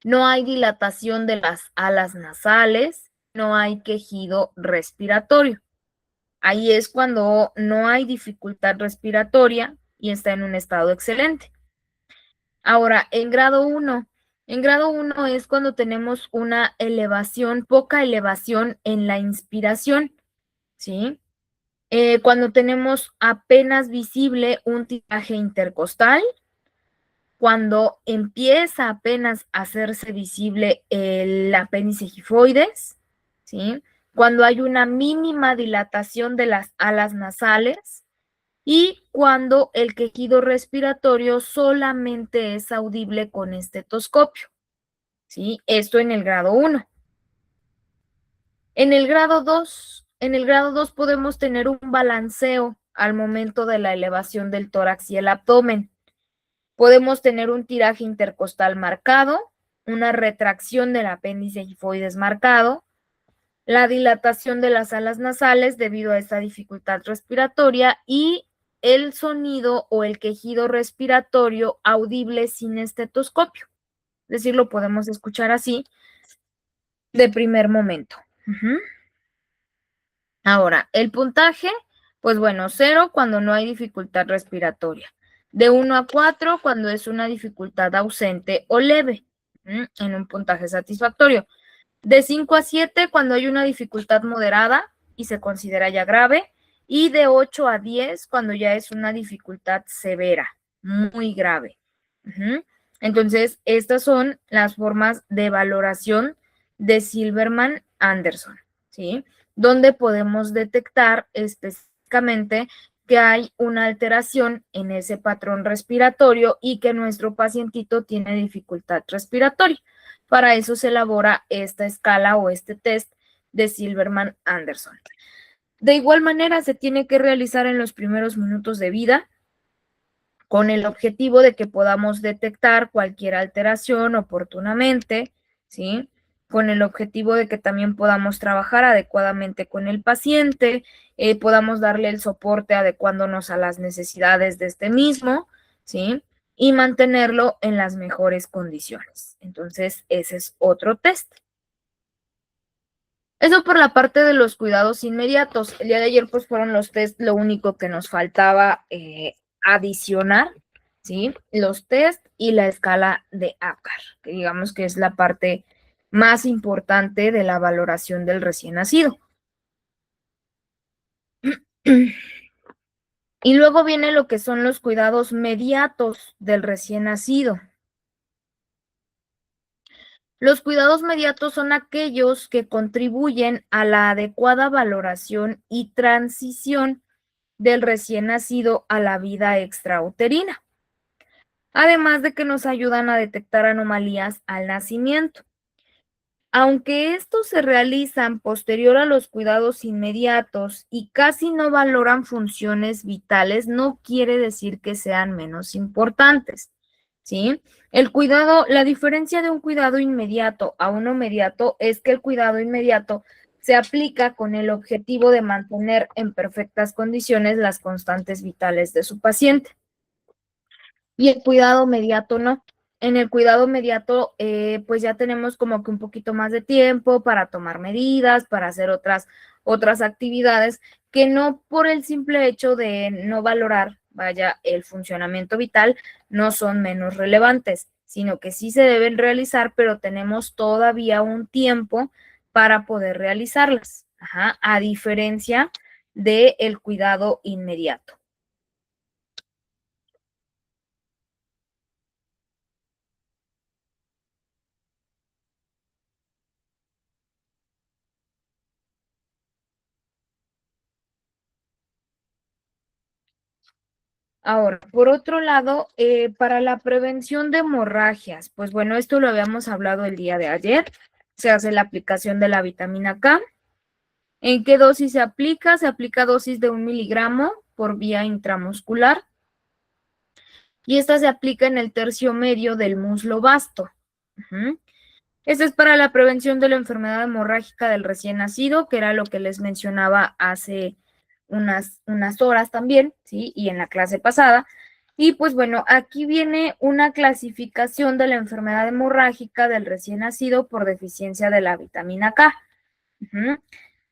no hay dilatación de las alas nasales, no hay quejido respiratorio. Ahí es cuando no hay dificultad respiratoria y está en un estado excelente. Ahora, en grado 1 es cuando tenemos una elevación, poca elevación en la inspiración, ¿sí? Cuando tenemos apenas visible un tiraje intercostal, cuando empieza apenas a hacerse visible el apéndice gifoides, ¿sí? Cuando hay una mínima dilatación de las alas nasales y cuando el quejido respiratorio solamente es audible con estetoscopio, ¿sí? Esto en el grado 1. En el grado 2 podemos tener un balanceo al momento de la elevación del tórax y el abdomen. Podemos tener un tiraje intercostal marcado, una retracción del apéndice gifoides marcado, la dilatación de las alas nasales debido a esta dificultad respiratoria y el sonido o el quejido respiratorio audible sin estetoscopio. Es decir, lo podemos escuchar así de primer momento. Ahora, el puntaje, pues bueno, 0 cuando no hay dificultad respiratoria. De 1 a 4 cuando es una dificultad ausente o leve, en un puntaje satisfactorio. De 5 a 7 cuando hay una dificultad moderada y se considera ya grave. Y de 8 a 10 cuando ya es una dificultad severa, muy grave. Entonces, estas son las formas de valoración de Silberman-Anderson, ¿sí? Donde podemos detectar específicamente que hay una alteración en ese patrón respiratorio y que nuestro pacientito tiene dificultad respiratoria. Para eso se elabora esta escala o este test de Silberman-Anderson. De igual manera, se tiene que realizar en los primeros minutos de vida con el objetivo de que podamos detectar cualquier alteración oportunamente, ¿sí? Con el objetivo de que también podamos trabajar adecuadamente con el paciente, podamos darle el soporte adecuándonos a las necesidades de este mismo, ¿sí? Y mantenerlo en las mejores condiciones. Entonces, ese es otro test. Eso por la parte de los cuidados inmediatos. El día de ayer, pues, fueron los test, lo único que nos faltaba adicionar, ¿sí? Los test y la escala de Apgar, que digamos que es la parte más importante de la valoración del recién nacido. Y luego viene lo que son los cuidados mediatos del recién nacido. Los cuidados mediatos son aquellos que contribuyen a la adecuada valoración y transición del recién nacido a la vida extrauterina, además de que nos ayudan a detectar anomalías al nacimiento. Aunque estos se realizan posterior a los cuidados inmediatos y casi no valoran funciones vitales, no quiere decir que sean menos importantes, ¿sí? La diferencia de un cuidado inmediato a uno mediato es que el cuidado inmediato se aplica con el objetivo de mantener en perfectas condiciones las constantes vitales de su paciente. Y el cuidado mediato no. En el cuidado mediato, pues ya tenemos como que un poquito más de tiempo para tomar medidas, para hacer otras actividades que no por el simple hecho de no valorar, vaya, el funcionamiento vital, no son menos relevantes, sino que sí se deben realizar, pero tenemos todavía un tiempo para poder realizarlas, a diferencia del cuidado inmediato. Ahora, por otro lado, para la prevención de hemorragias, pues bueno, esto lo habíamos hablado el día de ayer, se hace la aplicación de la vitamina K. ¿En qué dosis se aplica? Se aplica dosis de 1 miligramo por vía intramuscular y esta se aplica en el tercio medio del muslo vasto. Este es para la prevención de la enfermedad hemorrágica del recién nacido, que era lo que les mencionaba hace unas horas también, ¿sí? Y en la clase pasada. Y pues bueno, aquí viene una clasificación de la enfermedad hemorrágica del recién nacido por deficiencia de la vitamina K.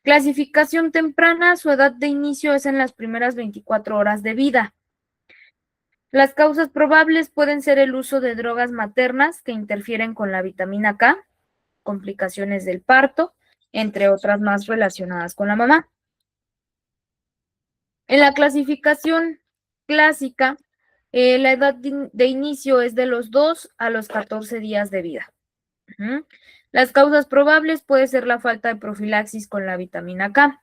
Clasificación temprana, su edad de inicio es en las primeras 24 horas de vida. Las causas probables pueden ser el uso de drogas maternas que interfieren con la vitamina K, complicaciones del parto, entre otras más relacionadas con la mamá. En la clasificación clásica, la edad de inicio es de los 2 a los 14 días de vida. Las causas probables puede ser la falta de profilaxis con la vitamina K.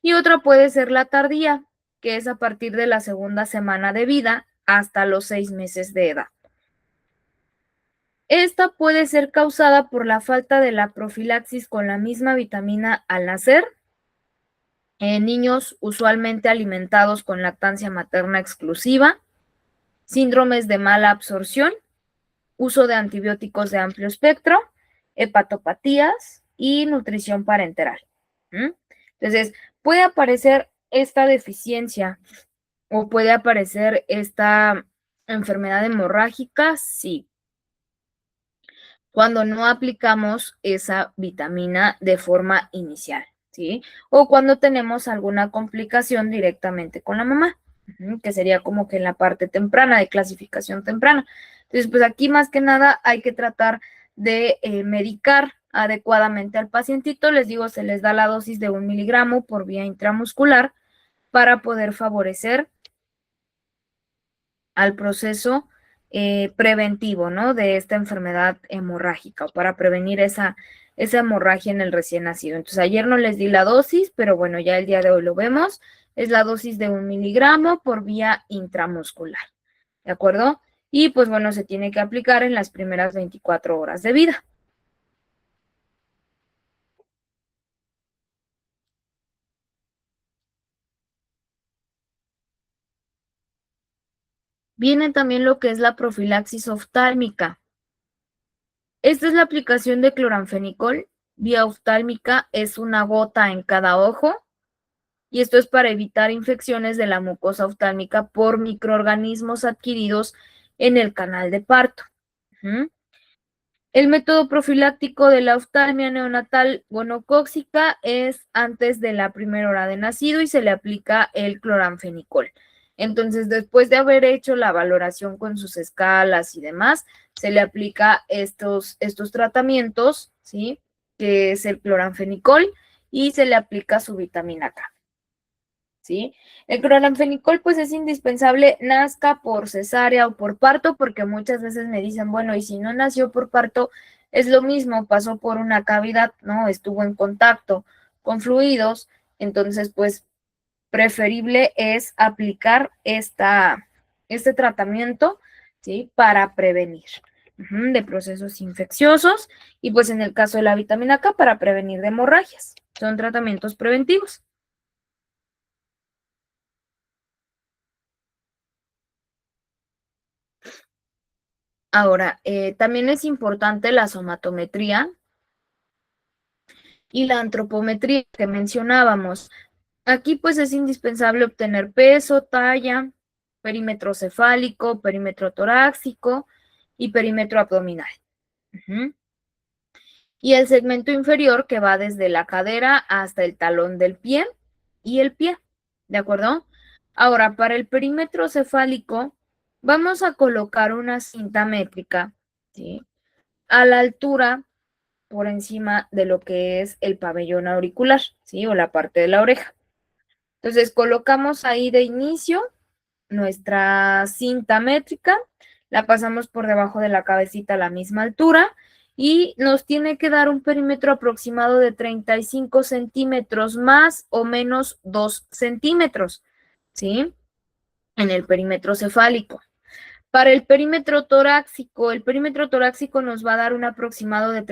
Y otra puede ser la tardía, que es a partir de la segunda semana de vida hasta los 6 meses de edad. Esta puede ser causada por la falta de la profilaxis con la misma vitamina al nacer, en niños usualmente alimentados con lactancia materna exclusiva, síndromes de mala absorción, uso de antibióticos de amplio espectro, hepatopatías y nutrición parenteral. Entonces, puede aparecer esta deficiencia o puede aparecer esta enfermedad hemorrágica, sí, cuando no aplicamos esa vitamina de forma inicial, ¿sí? O cuando tenemos alguna complicación directamente con la mamá, que sería como que en la parte temprana, de clasificación temprana. Entonces, pues aquí más que nada hay que tratar de medicar adecuadamente al pacientito. Les digo, se les da la dosis de 1 miligramo por vía intramuscular para poder favorecer al proceso preventivo, ¿no? De esta enfermedad hemorrágica o para prevenir esa hemorragia en el recién nacido. Entonces, ayer no les di la dosis, pero bueno, ya el día de hoy lo vemos. Es la dosis de 1 miligramo por vía intramuscular, ¿de acuerdo? Y pues bueno, se tiene que aplicar en las primeras 24 horas de vida. Viene también lo que es la profilaxis oftálmica. Esta es la aplicación de cloranfenicol vía oftálmica, es una gota en cada ojo y esto es para evitar infecciones de la mucosa oftálmica por microorganismos adquiridos en el canal de parto. El método profiláctico de la oftalmia neonatal gonocócica es antes de la primera hora de nacido y se le aplica el cloranfenicol. Entonces, después de haber hecho la valoración con sus escalas y demás, se le aplica estos tratamientos, ¿sí? Que es el cloranfenicol y se le aplica su vitamina K, ¿sí? El cloranfenicol, pues es indispensable, nazca por cesárea o por parto, porque muchas veces me dicen, bueno, y si no nació por parto, es lo mismo, pasó por una cavidad, ¿no? Estuvo en contacto con fluidos, entonces, pues, preferible es aplicar este tratamiento, ¿sí? Para prevenir de procesos infecciosos y, pues, en el caso de la vitamina K, para prevenir de hemorragias. Son tratamientos preventivos. Ahora, también es importante la somatometría y la antropometría que mencionábamos. Aquí pues es indispensable obtener peso, talla, perímetro cefálico, perímetro torácico y perímetro abdominal. Y el segmento inferior que va desde la cadera hasta el talón del pie y el pie, ¿de acuerdo? Ahora, para el perímetro cefálico, vamos a colocar una cinta métrica, ¿sí? A la altura por encima de lo que es el pabellón auricular, ¿sí? O la parte de la oreja. Entonces, colocamos ahí de inicio nuestra cinta métrica, la pasamos por debajo de la cabecita a la misma altura y nos tiene que dar un perímetro aproximado de 35 centímetros más o menos 2 centímetros, ¿sí? En el perímetro cefálico. Para el perímetro torácico nos va a dar un aproximado de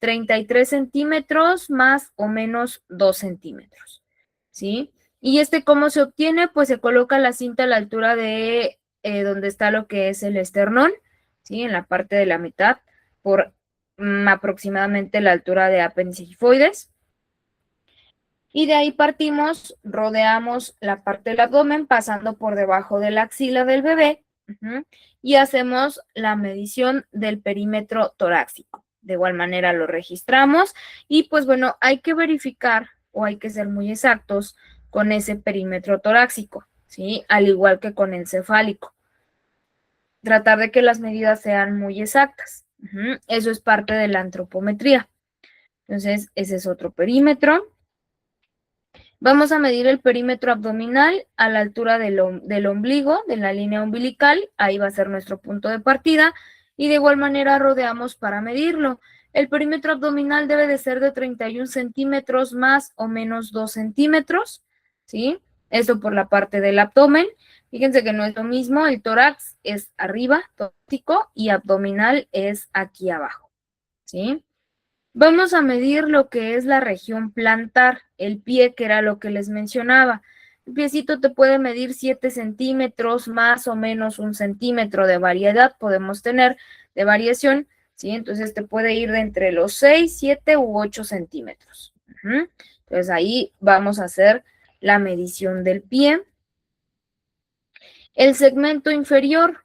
33 centímetros más o menos 2 centímetros, ¿sí? ¿Y cómo se obtiene? Pues se coloca la cinta a la altura de donde está lo que es el esternón, ¿sí? En la parte de la mitad, por aproximadamente la altura de apéndice gifoides. Y de ahí partimos, rodeamos la parte del abdomen, pasando por debajo de la axila del bebé, y hacemos la medición del perímetro torácico. De igual manera lo registramos y pues bueno, hay que verificar o hay que ser muy exactos con ese perímetro torácico, ¿sí? Al igual que con el cefálico. Tratar de que las medidas sean muy exactas. Eso es parte de la antropometría. Entonces, ese es otro perímetro. Vamos a medir el perímetro abdominal a la altura del ombligo, de la línea umbilical. Ahí va a ser nuestro punto de partida. Y de igual manera rodeamos para medirlo. El perímetro abdominal debe de ser de 31 centímetros más o menos 2 centímetros, ¿sí? Esto por la parte del abdomen. Fíjense que no es lo mismo, el tórax es arriba, tóxico, y abdominal es aquí abajo, ¿sí? Vamos a medir lo que es la región plantar, el pie, que era lo que les mencionaba. El piecito te puede medir 7 centímetros, más o menos 1 centímetro de variedad, podemos tener de variación, ¿sí? Entonces te puede ir de entre los 6, 7 u 8 centímetros. Entonces ahí vamos a hacer la medición del pie. El segmento inferior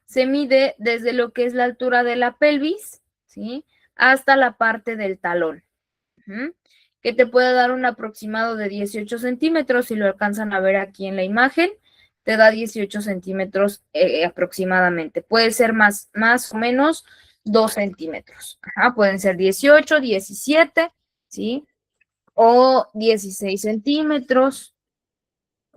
se mide desde lo que es la altura de la pelvis, ¿sí? Hasta la parte del talón, que te puede dar un aproximado de 18 centímetros, si lo alcanzan a ver aquí en la imagen, te da 18 centímetros aproximadamente. Puede ser más o menos 2 centímetros. Pueden ser 18, 17, ¿sí? O 16 centímetros,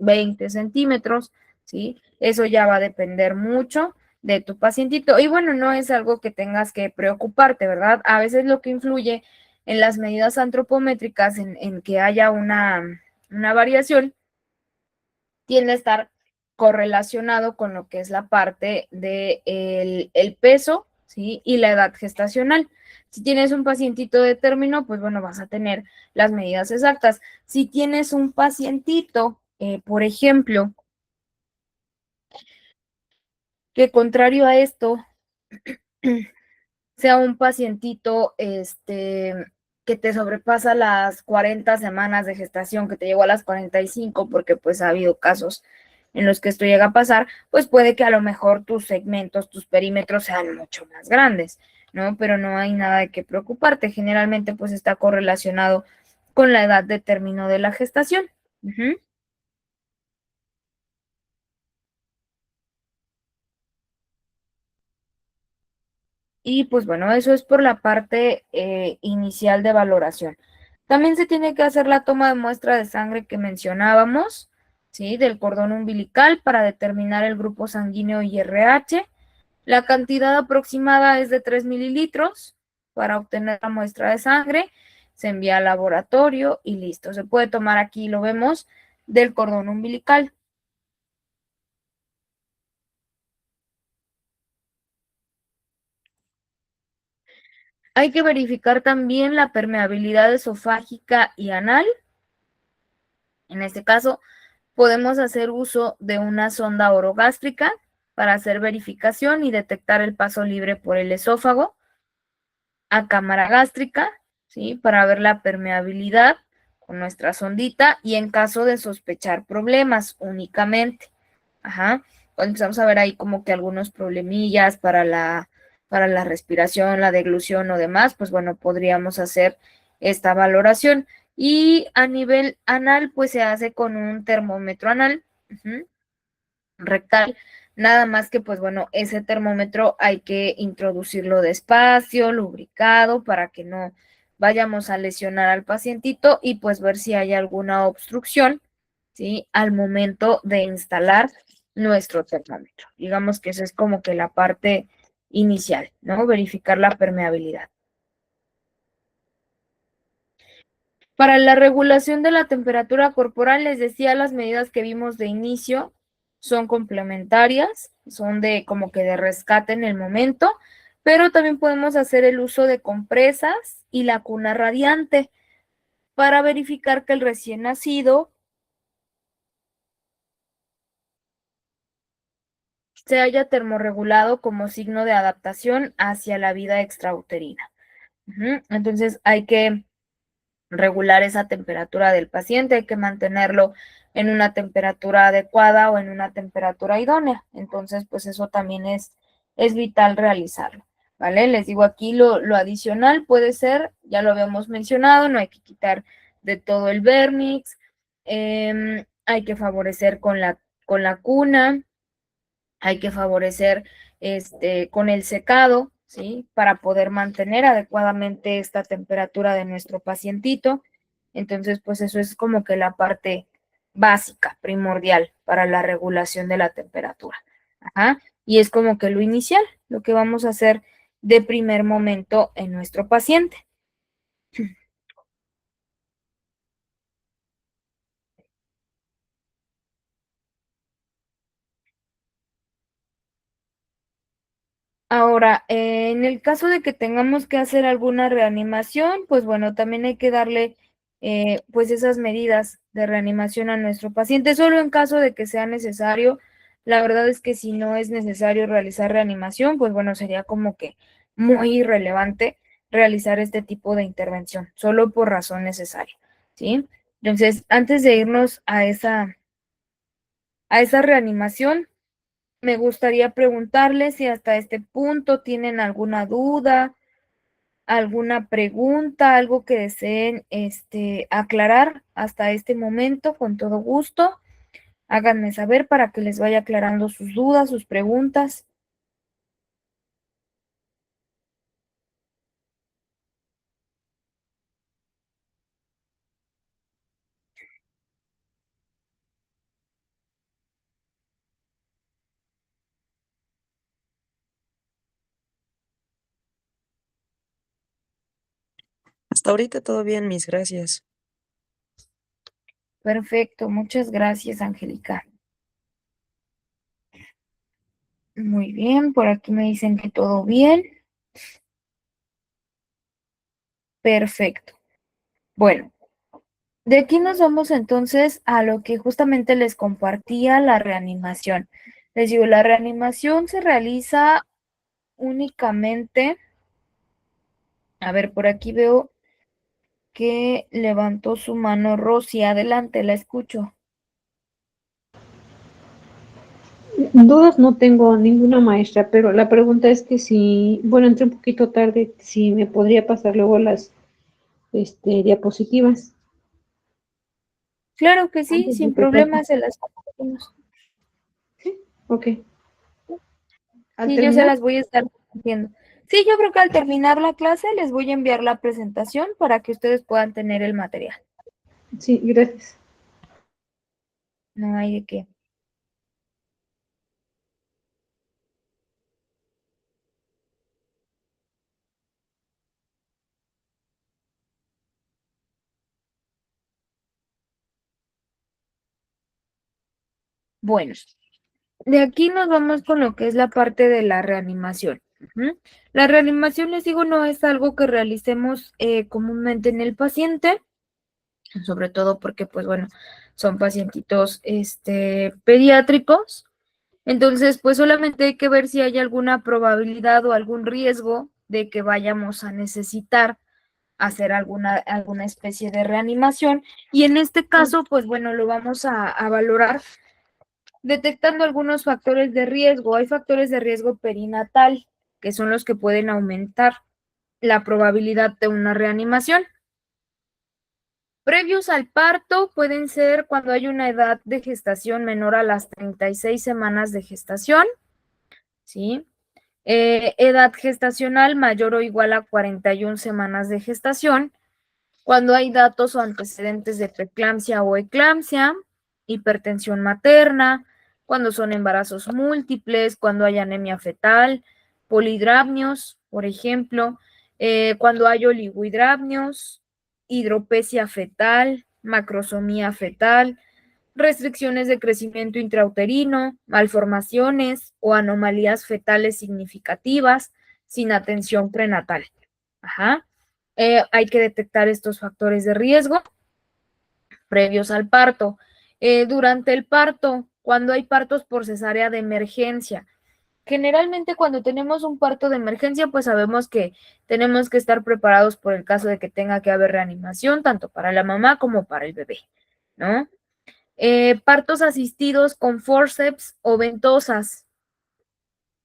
20 centímetros, ¿sí? Eso ya va a depender mucho de tu pacientito. Y bueno, no es algo que tengas que preocuparte, ¿verdad? A veces lo que influye en las medidas antropométricas, en que haya una variación, tiende a estar correlacionado con lo que es la parte de el peso, ¿sí? Y la edad gestacional. Si tienes un pacientito de término, pues bueno, vas a tener las medidas exactas. Si tienes un pacientito, por ejemplo, que contrario a esto, sea un pacientito que te sobrepasa las 40 semanas de gestación, que te llegó a las 45, porque pues ha habido casos en los que esto llega a pasar, pues puede que a lo mejor tus segmentos, tus perímetros sean mucho más grandes, ¿no? Pero no hay nada de qué preocuparte. Generalmente pues está correlacionado con la edad de término de la gestación. Y pues bueno, eso es por la parte inicial de valoración. También se tiene que hacer la toma de muestra de sangre que mencionábamos, ¿sí? Del cordón umbilical para determinar el grupo sanguíneo y RH. La cantidad aproximada es de 3 mililitros para obtener la muestra de sangre. Se envía al laboratorio y listo. Se puede tomar aquí, lo vemos, del cordón umbilical. Hay que verificar también la permeabilidad esofágica y anal. En este caso, podemos hacer uso de una sonda orogástrica para hacer verificación y detectar el paso libre por el esófago, a cámara gástrica, ¿sí? Para ver la permeabilidad con nuestra sondita y en caso de sospechar problemas únicamente. Cuando empezamos a ver ahí como que algunos problemillas para la respiración, la deglución o demás, pues bueno, podríamos hacer esta valoración. Y a nivel anal, pues se hace con un termómetro anal, rectal, nada más que pues bueno, ese termómetro hay que introducirlo despacio, lubricado, para que no vayamos a lesionar al pacientito y pues ver si hay alguna obstrucción, ¿sí? Al momento de instalar nuestro termómetro. Digamos que esa es como que la parte inicial, ¿no? Verificar la permeabilidad. Para la regulación de la temperatura corporal, les decía, las medidas que vimos de inicio son complementarias, son de como que de rescate en el momento, pero también podemos hacer el uso de compresas y la cuna radiante para verificar que el recién nacido se haya termorregulado como signo de adaptación hacia la vida extrauterina. Entonces hay que regular esa temperatura del paciente, hay que mantenerlo en una temperatura adecuada o en una temperatura idónea. Entonces, pues eso también es vital realizarlo, ¿vale? Les digo aquí lo adicional puede ser, ya lo habíamos mencionado, no hay que quitar de todo el vernix, hay que favorecer con la cuna, hay que favorecer con el secado, ¿sí? Para poder mantener adecuadamente esta temperatura de nuestro pacientito. Entonces, pues eso es como que la parte básica, primordial para la regulación de la temperatura. Y es como que lo inicial, lo que vamos a hacer de primer momento en nuestro paciente. Ahora, en el caso de que tengamos que hacer alguna reanimación, pues bueno, también hay que darle pues esas medidas de reanimación a nuestro paciente, solo en caso de que sea necesario. La verdad es que si no es necesario realizar reanimación, pues bueno, sería como que muy irrelevante realizar este tipo de intervención, solo por razón necesaria, ¿sí? Entonces, antes de irnos a esa reanimación, me gustaría preguntarles si hasta este punto tienen alguna duda, alguna pregunta, algo que deseen aclarar hasta este momento, con todo gusto. Háganme saber para que les vaya aclarando sus dudas, sus preguntas. Hasta ahorita todo bien, mis gracias. Perfecto, muchas gracias, Angélica. Muy bien, por aquí me dicen que todo bien. Perfecto. Bueno, de aquí nos vamos entonces a lo que justamente les compartía, la reanimación. Les digo, la reanimación se realiza únicamente, a ver, por aquí veo que levantó su mano Rosy. Adelante, la escucho. Dudas no tengo ninguna, maestra, pero la pregunta es que si, bueno, entré un poquito tarde, si me podría pasar luego las diapositivas Claro que sí, antes de sin que pase. problemas se las compartimos. Ok. Al Sí, yo se terminar, las voy a estar compartiendo. Sí, yo creo que al terminar la clase les voy a enviar la presentación para que ustedes puedan tener el material. sí, gracias. No hay de qué. Bueno, de aquí nos vamos con lo que es la parte de la reanimación. Ujú. La reanimación, les digo, no es algo que realicemos comúnmente en el paciente, sobre todo porque, pues bueno, son pacientitos pediátricos. Entonces, pues solamente hay que ver si hay alguna probabilidad o algún riesgo de que vayamos a necesitar hacer alguna especie de reanimación. Y en este caso, pues bueno, lo vamos a valorar detectando algunos factores de riesgo. Hay factores de riesgo perinatal, que son los que pueden aumentar la probabilidad de una reanimación. Previos al parto pueden ser cuando hay una edad de gestación menor a las 36 semanas de gestación, ¿sí? Edad gestacional mayor o igual a 41 semanas de gestación, cuando hay datos o antecedentes de preeclampsia o eclampsia, hipertensión materna, cuando son embarazos múltiples, cuando hay anemia fetal, polihidrapnios, por ejemplo, cuando hay oligohidrapnios, hidropesia fetal, macrosomía fetal, restricciones de crecimiento intrauterino, malformaciones o anomalías fetales significativas sin atención prenatal. Ajá. Hay que detectar estos factores de riesgo previos al parto. Durante el parto, cuando hay partos por cesárea de emergencia, generalmente cuando tenemos un parto de emergencia, pues sabemos que tenemos que estar preparados por el caso de que tenga que haber reanimación, tanto para la mamá como para el bebé, ¿no? Partos asistidos con forceps o ventosas,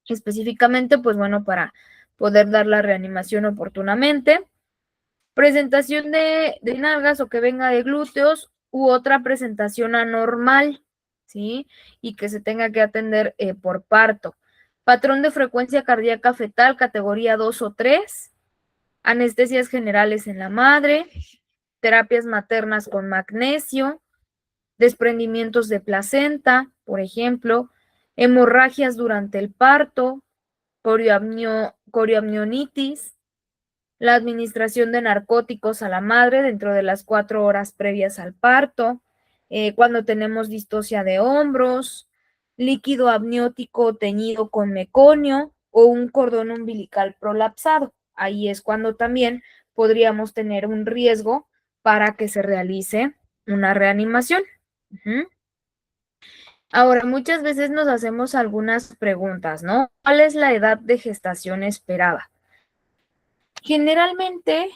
específicamente, pues bueno, para poder dar la reanimación oportunamente. Presentación de nalgas o que venga de glúteos u otra presentación anormal, ¿sí? Y que se tenga que atender por parto. Patrón de frecuencia cardíaca fetal, categoría 2 o 3. Anestesias generales en la madre. Terapias maternas con magnesio. Desprendimientos de placenta, por ejemplo. Hemorragias durante el parto. Corioamnionitis, la administración de narcóticos a la madre dentro de las 4 horas previas al parto, cuando tenemos distocia de hombros, líquido amniótico teñido con meconio o un cordón umbilical prolapsado. Ahí es cuando también podríamos tener un riesgo para que se realice una reanimación. Ahora, muchas veces nos hacemos algunas preguntas, ¿no? ¿Cuál es la edad de gestación esperada? Generalmente,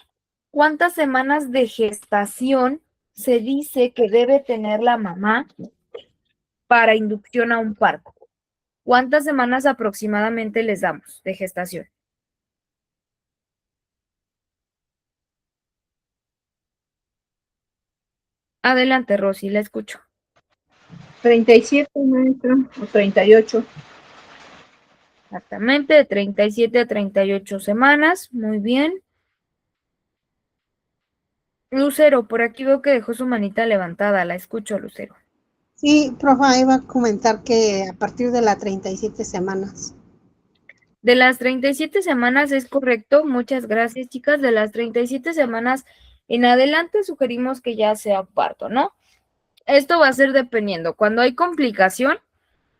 ¿cuántas semanas de gestación se dice que debe tener la mamá para inducción a un parto? ¿Cuántas semanas aproximadamente les damos de gestación? Adelante, Rosy, la escucho. 37, maestra, o 38. Exactamente, de 37 a 38 semanas. Muy bien. Lucero, por aquí veo que dejó su manita levantada. La escucho, Lucero. Sí, profa, iba a comentar que a partir de las 37 semanas. De las 37 semanas es correcto. Muchas gracias, chicas. De las 37 semanas en adelante sugerimos que ya sea parto, ¿no? Esto va a ser dependiendo. Cuando hay complicación,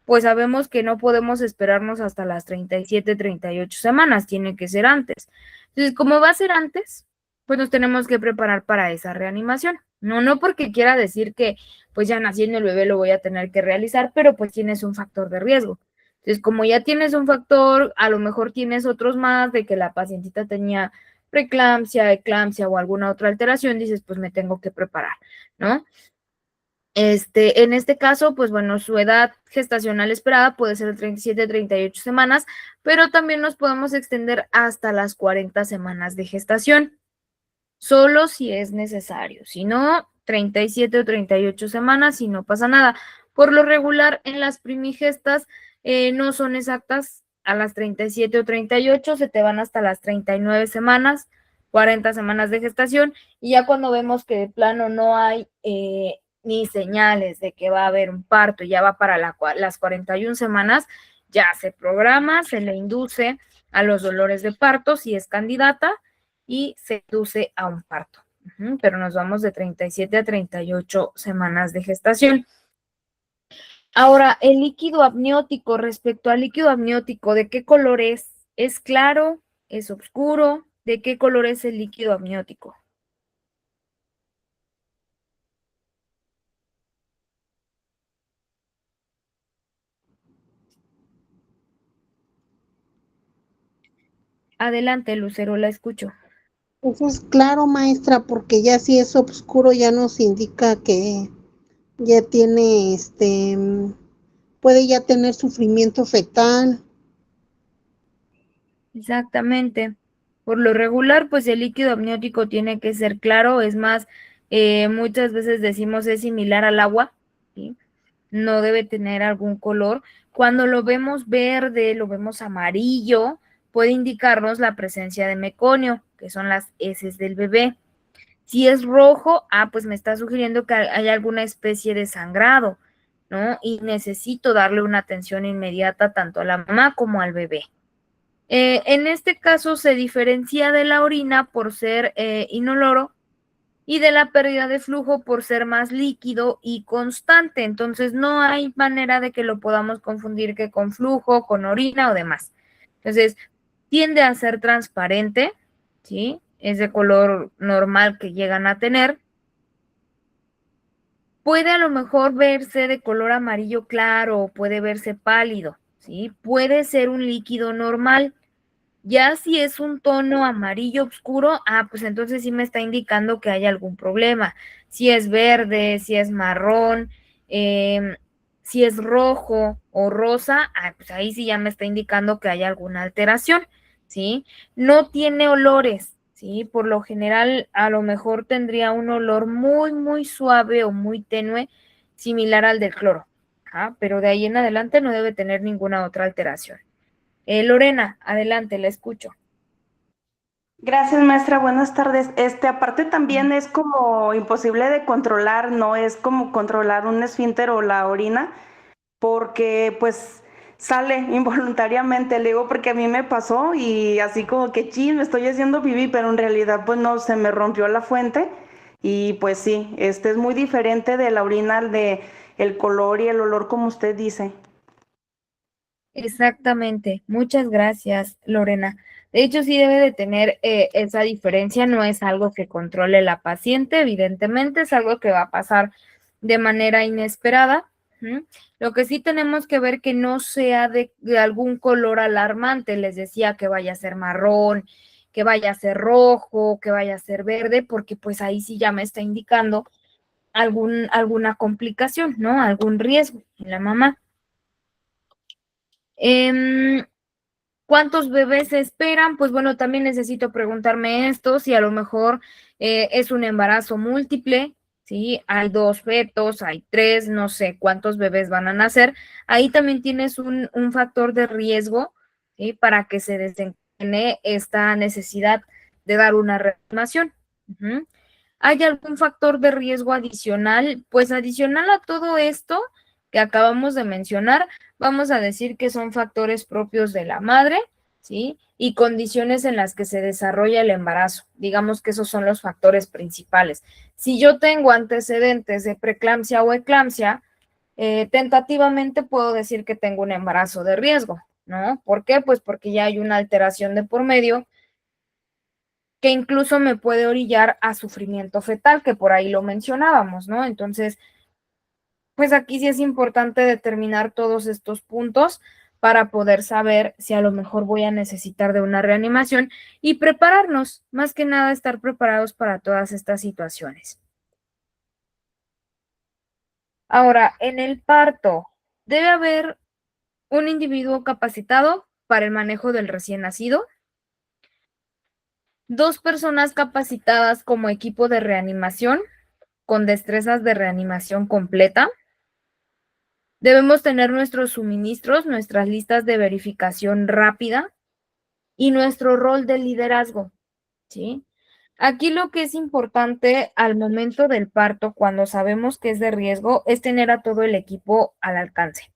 pues sabemos que no podemos esperarnos hasta las 37, 38 semanas, tiene que ser antes. Entonces, como va a ser antes, pues nos tenemos que preparar para esa reanimación. No porque quiera decir que pues ya naciendo el bebé lo voy a tener que realizar, pero pues tienes un factor de riesgo. Entonces, como ya tienes un factor, a lo mejor tienes otros más de que la pacientita tenía preeclampsia, eclampsia o alguna otra alteración, dices, pues me tengo que preparar, ¿no? En este caso, pues bueno, su edad gestacional esperada puede ser de 37, 38 semanas, pero también nos podemos extender hasta las 40 semanas de gestación, solo si es necesario. Si no, 37 o 38 semanas y no pasa nada. Por lo regular, en las primigestas no son exactas a las 37 o 38, se te van hasta las 39 semanas, 40 semanas de gestación, y ya cuando vemos que de plano no hay ni señales de que va a haber un parto, ya va para las 41 semanas, ya se programa, se le induce a los dolores de parto si es candidata y se induce a un parto. Pero nos vamos de 37 a 38 semanas de gestación. Ahora, el líquido amniótico, respecto al líquido amniótico, ¿de qué color es? ¿Es claro? ¿Es oscuro? ¿De qué color es el líquido amniótico? Adelante, Lucero, la escucho. Eso es claro, maestra, porque ya si es oscuro ya nos indica que ya tiene, puede ya tener sufrimiento fetal. Exactamente. Por lo regular, pues el líquido amniótico tiene que ser claro, es más, muchas veces decimos es similar al agua, ¿sí? No debe tener algún color. Cuando lo vemos verde, lo vemos amarillo, puede indicarnos la presencia de meconio, que son las heces del bebé. Si es rojo, pues me está sugiriendo que hay alguna especie de sangrado, ¿no? Y necesito darle una atención inmediata tanto a la mamá como al bebé. En este caso se diferencia de la orina por ser inoloro y de la pérdida de flujo por ser más líquido y constante. Entonces no hay manera de que lo podamos confundir que con flujo, con orina o demás. Entonces tiende a ser transparente, ¿sí? Es de color normal que llegan a tener. Puede a lo mejor verse de color amarillo claro o puede verse pálido, ¿sí? Puede ser un líquido normal. Ya si es un tono amarillo oscuro, pues entonces sí me está indicando que hay algún problema. Si es verde, si es marrón, si es rojo o rosa, pues ahí sí ya me está indicando que hay alguna alteración, ¿sí? No tiene olores, ¿sí? Por lo general, a lo mejor tendría un olor muy, muy suave o muy tenue, similar al del cloro, pero de ahí en adelante no debe tener ninguna otra alteración. Lorena, adelante, la escucho. Gracias, maestra. Buenas tardes. Aparte también es como imposible de controlar, no es como controlar un esfínter o la orina, porque pues sale involuntariamente, le digo porque a mí me pasó y así como que chin, me estoy haciendo pipí, pero en realidad pues no, se me rompió la fuente y pues sí, es muy diferente de la orina, de el color y el olor como usted dice. Exactamente. Muchas gracias, Lorena. De hecho, sí debe de tener esa diferencia. No es algo que controle la paciente, evidentemente, es algo que va a pasar de manera inesperada. ¿Mm? Lo que sí tenemos que ver que no sea de algún color alarmante. Les decía que vaya a ser marrón, que vaya a ser rojo, que vaya a ser verde, porque pues ahí sí ya me está indicando alguna complicación, ¿no? Algún riesgo en la mamá. ¿Cuántos bebés se esperan? Pues bueno, también necesito preguntarme esto, si a lo mejor es un embarazo múltiple, ¿sí? Hay 2 fetos, hay 3, no sé cuántos bebés van a nacer. Ahí también tienes un factor de riesgo, ¿sí? Para que se desencadene esta necesidad de dar una reanimación. Ujú. ¿Hay algún factor de riesgo adicional? Pues adicional a todo esto que acabamos de mencionar, vamos a decir que son factores propios de la madre, ¿sí? Y condiciones en las que se desarrolla el embarazo. Digamos que esos son los factores principales. Si yo tengo antecedentes de preeclampsia o eclampsia, tentativamente puedo decir que tengo un embarazo de riesgo, ¿no? ¿Por qué? Pues porque ya hay una alteración de por medio que incluso me puede orillar a sufrimiento fetal, que por ahí lo mencionábamos, ¿no? Entonces, pues aquí sí es importante determinar todos estos puntos para poder saber si a lo mejor voy a necesitar de una reanimación y prepararnos, más que nada estar preparados para todas estas situaciones. Ahora, en el parto, debe haber un individuo capacitado para el manejo del recién nacido, 2 personas capacitadas como equipo de reanimación con destrezas de reanimación completa. Debemos tener nuestros suministros, nuestras listas de verificación rápida y nuestro rol de liderazgo, ¿sí? Aquí lo que es importante al momento del parto, cuando sabemos que es de riesgo, es tener a todo el equipo al alcance.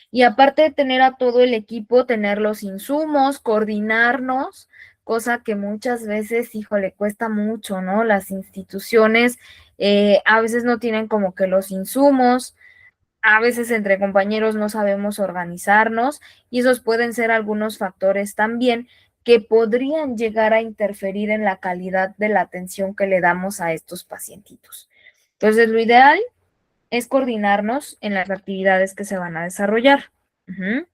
Y aparte de tener a todo el equipo, tener los insumos, coordinarnos, cosa que muchas veces, híjole, cuesta mucho, ¿no? Las instituciones a veces no tienen como que los insumos, a veces entre compañeros no sabemos organizarnos y esos pueden ser algunos factores también que podrían llegar a interferir en la calidad de la atención que le damos a estos pacientitos. Entonces, lo ideal es coordinarnos en las actividades que se van a desarrollar. Ujú.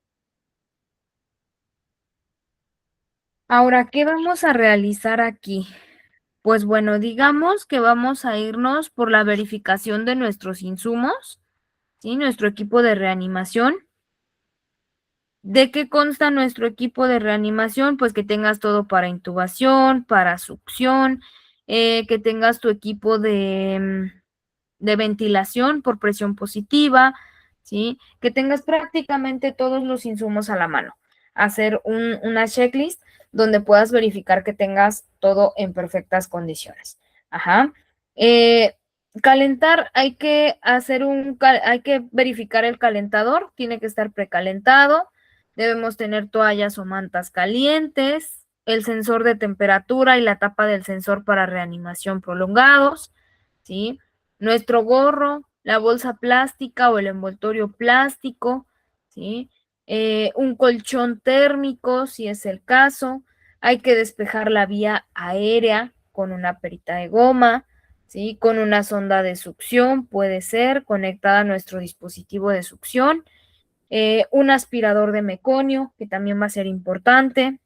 Ahora, ¿qué vamos a realizar aquí? Pues bueno, digamos que vamos a irnos por la verificación de nuestros insumos, ¿sí? Nuestro equipo de reanimación. ¿De qué consta nuestro equipo de reanimación? Pues que tengas todo para intubación, para succión, que tengas tu equipo de ventilación por presión positiva, ¿sí? Que tengas prácticamente todos los insumos a la mano. Hacer una checklist donde puedas verificar que tengas todo en perfectas condiciones. Ajá. Calentar, hay que hay que verificar el calentador, tiene que estar precalentado. Debemos tener toallas o mantas calientes, el sensor de temperatura y la tapa del sensor para reanimación prolongados, ¿sí? Nuestro gorro, la bolsa plástica o el envoltorio plástico, ¿sí? Un colchón térmico, si es el caso. Hay que despejar la vía aérea con una perita de goma, ¿sí? Con una sonda de succión, puede ser, conectada a nuestro dispositivo de succión. Un aspirador de meconio, que también va a ser importante.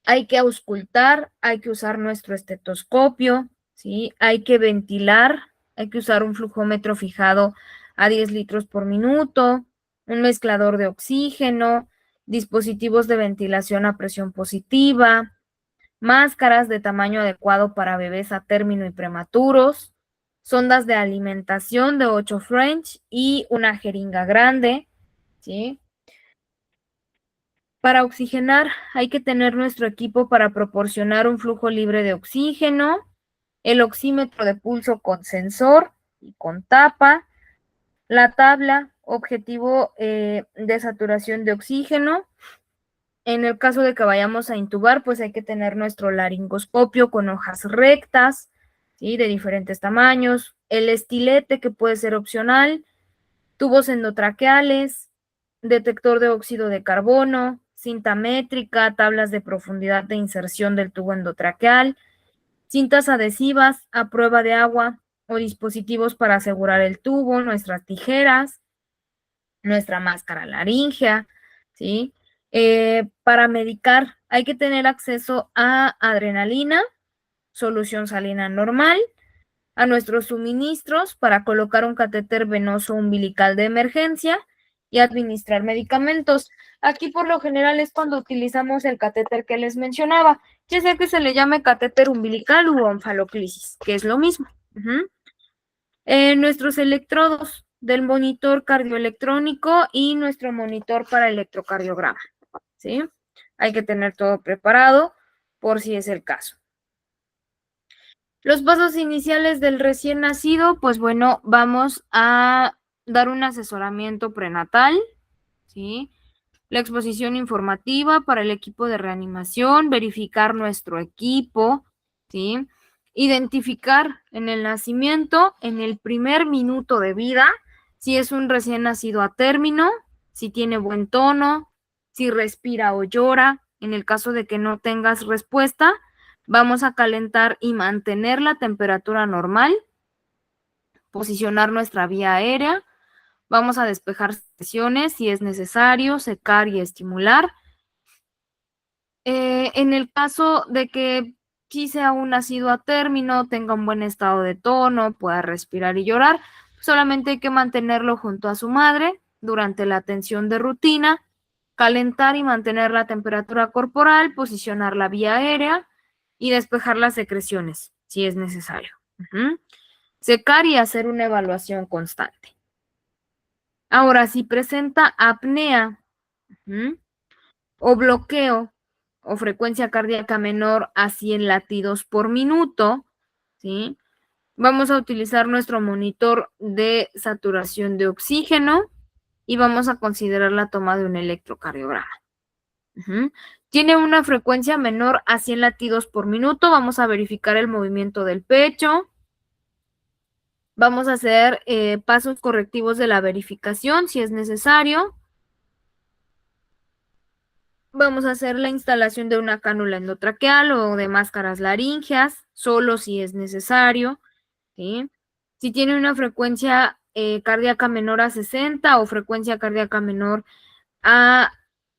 Hay que auscultar, hay que usar nuestro estetoscopio, ¿sí? Hay que ventilar, hay que usar un flujómetro fijado a 10 litros por minuto, un mezclador de oxígeno, dispositivos de ventilación a presión positiva, máscaras de tamaño adecuado para bebés a término y prematuros, sondas de alimentación de 8 French y una jeringa grande, ¿sí? Para oxigenar hay que tener nuestro equipo para proporcionar un flujo libre de oxígeno, el oxímetro de pulso con sensor y con tapa, la tabla objetivo de saturación de oxígeno. En el caso de que vayamos a intubar, pues hay que tener nuestro laringoscopio con hojas rectas, ¿sí? De diferentes tamaños, el estilete que puede ser opcional, tubos endotraqueales, detector de óxido de carbono, cinta métrica, tablas de profundidad de inserción del tubo endotraqueal, cintas adhesivas a prueba de agua o dispositivos para asegurar el tubo, nuestras tijeras, nuestra máscara laríngea, ¿sí? Para medicar hay que tener acceso a adrenalina, solución salina normal, a nuestros suministros para colocar un catéter venoso umbilical de emergencia y administrar medicamentos. Aquí por lo general es cuando utilizamos el catéter que les mencionaba, ya sea que se le llame catéter umbilical u onfaloclisis, que es lo mismo. Nuestros electrodos del monitor cardioelectrónico y nuestro monitor para electrocardiograma, ¿sí? Hay que tener todo preparado por si es el caso. Los pasos iniciales del recién nacido, pues bueno, vamos a dar un asesoramiento prenatal, ¿sí? La exposición informativa para el equipo de reanimación, verificar nuestro equipo, ¿sí? Identificar en el nacimiento, en el primer minuto de vida, si es un recién nacido a término, si tiene buen tono, si respira o llora. En el caso de que no tengas respuesta, vamos a calentar y mantener la temperatura normal, posicionar nuestra vía aérea, vamos a despejar sesiones si es necesario, secar y estimular. En el caso de que sí sea un nacido a término, tenga un buen estado de tono, pueda respirar y llorar, solamente hay que mantenerlo junto a su madre durante la atención de rutina, calentar y mantener la temperatura corporal, posicionar la vía aérea y despejar las secreciones si es necesario. Secar y hacer una evaluación constante. Ahora, si presenta apnea o bloqueo o frecuencia cardíaca menor a 100 latidos por minuto, ¿sí? Vamos a utilizar nuestro monitor de saturación de oxígeno y vamos a considerar la toma de un electrocardiograma. Tiene una frecuencia menor a 100 latidos por minuto, vamos a verificar el movimiento del pecho. Vamos a hacer pasos correctivos de la verificación si es necesario. Vamos a hacer la instalación de una cánula endotraqueal o de máscaras laríngeas, solo si es necesario, ¿sí? Si tiene una frecuencia cardíaca menor a 60 o frecuencia cardíaca menor a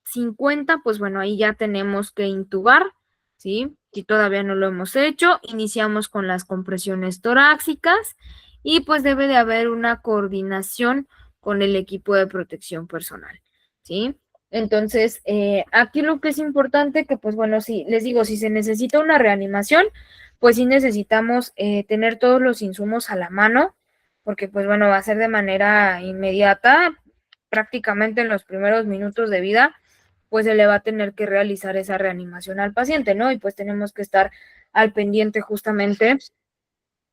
50, pues bueno, ahí ya tenemos que intubar, ¿sí? Si todavía no lo hemos hecho, iniciamos con las compresiones torácicas y pues debe de haber una coordinación con el equipo de protección personal, ¿sí? Entonces, aquí lo que es importante que, pues bueno, si les digo, si se necesita una reanimación, pues sí necesitamos tener todos los insumos a la mano, porque pues bueno, va a ser de manera inmediata, prácticamente en los primeros minutos de vida, pues se le va a tener que realizar esa reanimación al paciente, ¿no? Y pues tenemos que estar al pendiente justamente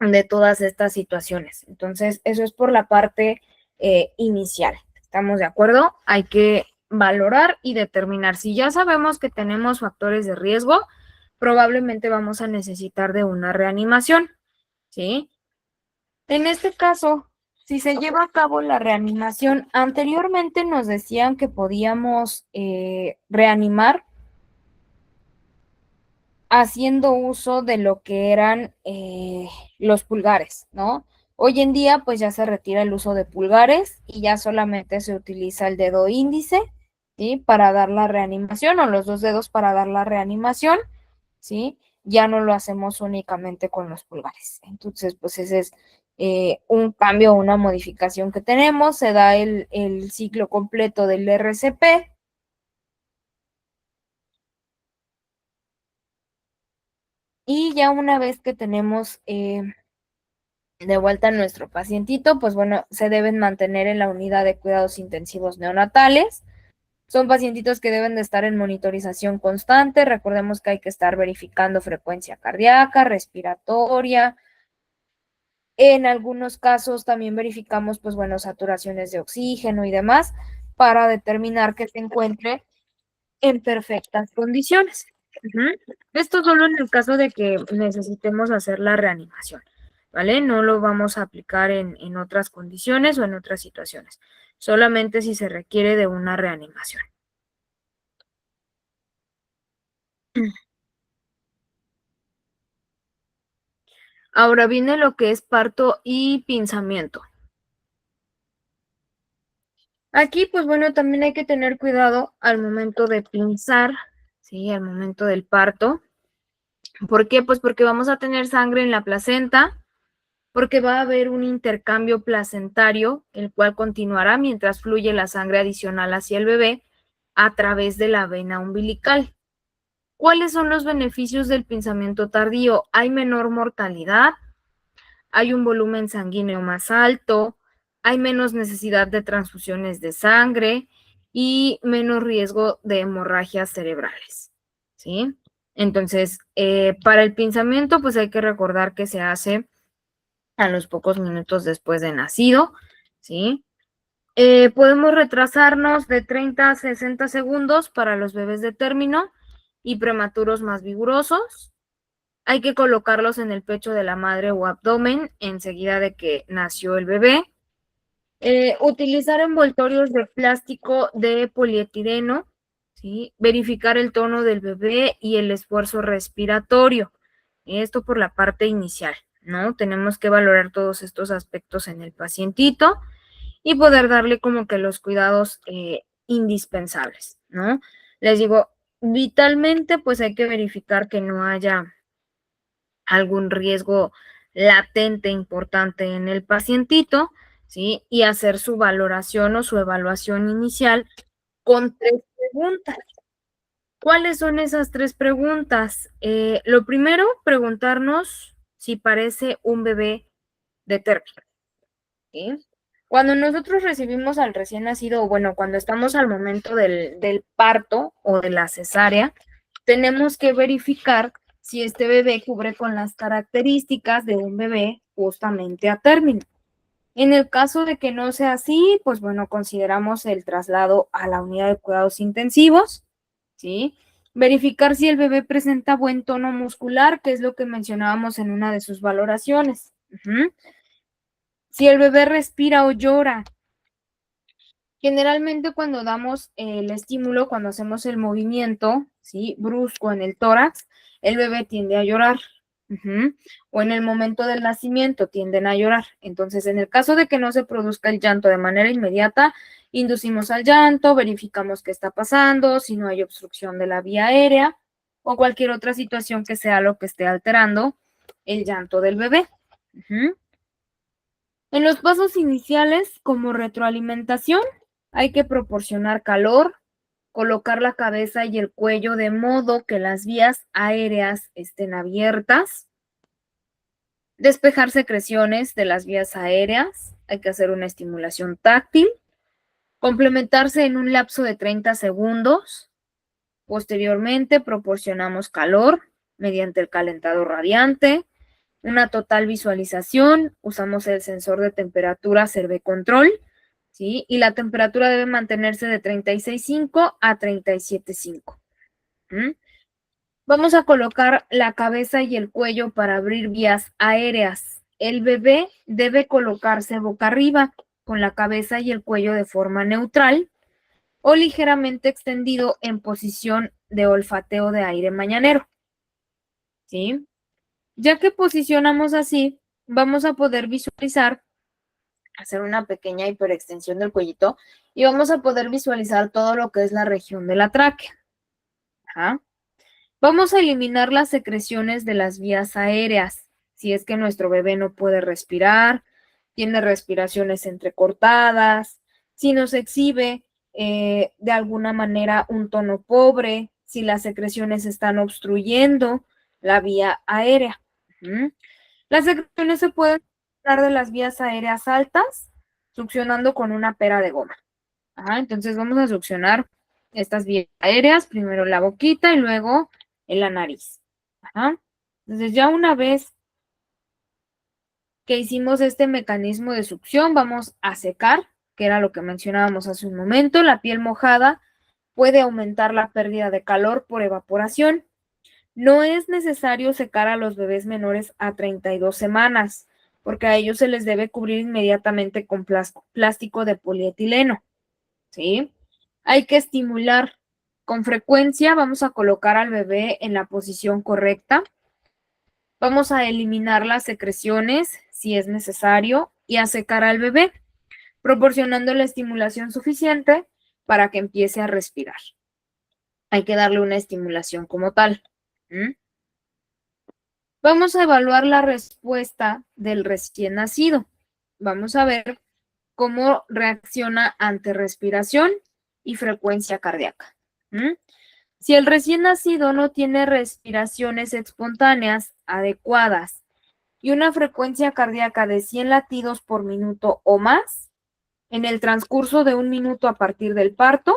de todas estas situaciones. Entonces, eso es por la parte inicial. ¿Estamos de acuerdo? Hay que valorar y determinar. Si ya sabemos que tenemos factores de riesgo, probablemente vamos a necesitar de una reanimación, ¿sí? En este caso, si se lleva a cabo la reanimación, anteriormente nos decían que podíamos reanimar haciendo uso de lo que eran los pulgares, ¿no? Hoy en día, pues ya se retira el uso de pulgares y ya solamente se utiliza el dedo índice, ¿sí? Para dar la reanimación o los dos dedos para dar la reanimación, ¿sí? Ya no lo hacemos únicamente con los pulgares. Entonces, pues ese es un cambio, una modificación que tenemos. Se da el ciclo completo del RCP. Y ya una vez que tenemos de vuelta a nuestro pacientito, pues bueno, se deben mantener en la unidad de cuidados intensivos neonatales. Son pacientitos que deben de estar en monitorización constante. Recordemos que hay que estar verificando frecuencia cardíaca, respiratoria. En algunos casos también verificamos, pues bueno, saturaciones de oxígeno y demás para determinar que se encuentre en perfectas condiciones. Esto solo en el caso de que necesitemos hacer la reanimación, ¿vale? No lo vamos a aplicar en otras condiciones o en otras situaciones. solamente si se requiere de una reanimación. Ahora viene lo que es parto y pinzamiento. Aquí, pues bueno, también hay que tener cuidado al momento de pinzar, ¿sí? Al momento del parto. ¿Por qué? Pues porque vamos a tener sangre en la placenta, porque va a haber un intercambio placentario, el cual continuará mientras fluye la sangre adicional hacia el bebé a través de la vena umbilical. ¿Cuáles son los beneficios del pinzamiento tardío? Hay menor mortalidad, hay un volumen sanguíneo más alto, hay menos necesidad de transfusiones de sangre y menos riesgo de hemorragias cerebrales, ¿sí? Entonces, para el pinzamiento, pues hay que recordar que se hace a los pocos minutos después de nacido, ¿sí? Podemos retrasarnos de 30 a 60 segundos para los bebés de término y prematuros más vigorosos. Hay que colocarlos en el pecho de la madre o abdomen enseguida de que nació el bebé. Utilizar envoltorios de plástico de polietileno, ¿sí? Verificar el tono del bebé y el esfuerzo respiratorio. Esto por la parte inicial, ¿no? Tenemos que valorar todos estos aspectos en el pacientito y poder darle como que los cuidados indispensables, ¿no? Les digo, vitalmente pues hay que verificar que no haya algún riesgo latente importante en el pacientito, ¿sí? Y hacer su valoración o su evaluación inicial con 3 preguntas. ¿Cuáles son esas 3 preguntas? Lo primero, preguntarnos si parece un bebé de término, ¿sí? Cuando nosotros recibimos al recién nacido, o bueno, cuando estamos al momento del parto o de la cesárea, tenemos que verificar si este bebé cubre con las características de un bebé justamente a término. En el caso de que no sea así, pues bueno, consideramos el traslado a la unidad de cuidados intensivos, ¿sí? Verificar si el bebé presenta buen tono muscular, que es lo que mencionábamos en una de sus valoraciones. Si el bebé respira o llora. Generalmente cuando damos el estímulo, cuando hacemos el movimiento, ¿sí? Brusco en el tórax, el bebé tiende a llorar. O en el momento del nacimiento tienden a llorar. Entonces, en el caso de que no se produzca el llanto de manera inmediata, inducimos al llanto, verificamos qué está pasando, si no hay obstrucción de la vía aérea o cualquier otra situación que sea lo que esté alterando el llanto del bebé. En los pasos iniciales, como retroalimentación, hay que proporcionar calor, colocar la cabeza y el cuello de modo que las vías aéreas estén abiertas, despejar secreciones de las vías aéreas, hay que hacer una estimulación táctil, complementarse en un lapso de 30 segundos. Posteriormente, proporcionamos calor mediante el calentador radiante, una total visualización, usamos el sensor de temperatura Cervecontrol, ¿sí? Y la temperatura debe mantenerse de 36.5 a 37.5. Vamos a colocar la cabeza y el cuello para abrir vías aéreas. El bebé debe colocarse boca arriba, con la cabeza y el cuello de forma neutral o ligeramente extendido en posición de olfateo de aire mañanero, ¿sí? Ya que posicionamos así, vamos a poder visualizar, hacer una pequeña hiperextensión del cuellito y vamos a poder visualizar todo lo que es la región de la tráquea. Vamos a eliminar las secreciones de las vías aéreas, si es que nuestro bebé no puede respirar, tiene respiraciones entrecortadas, si nos exhibe de alguna manera un tono pobre, si las secreciones están obstruyendo la vía aérea. Las secreciones se pueden dar de las vías aéreas altas, succionando con una pera de goma. Entonces vamos a succionar estas vías aéreas, primero la boquita y luego en la nariz. Entonces ya una vez que hicimos este mecanismo de succión, vamos a secar, que era lo que mencionábamos hace un momento. La piel mojada puede aumentar la pérdida de calor por evaporación. No es necesario secar a los bebés menores a 32 semanas, porque a ellos se les debe cubrir inmediatamente con plástico de polietileno, ¿sí? Hay que estimular con frecuencia, vamos a colocar al bebé en la posición correcta, vamos a eliminar las secreciones si es necesario y a secar al bebé, proporcionando la estimulación suficiente para que empiece a respirar. Hay que darle una estimulación como tal. Vamos a evaluar la respuesta del recién nacido. Vamos a ver cómo reacciona ante respiración y frecuencia cardíaca. Si el recién nacido no tiene respiraciones espontáneas adecuadas y una frecuencia cardíaca de 100 latidos por minuto o más, en el transcurso de 1 minuto a partir del parto,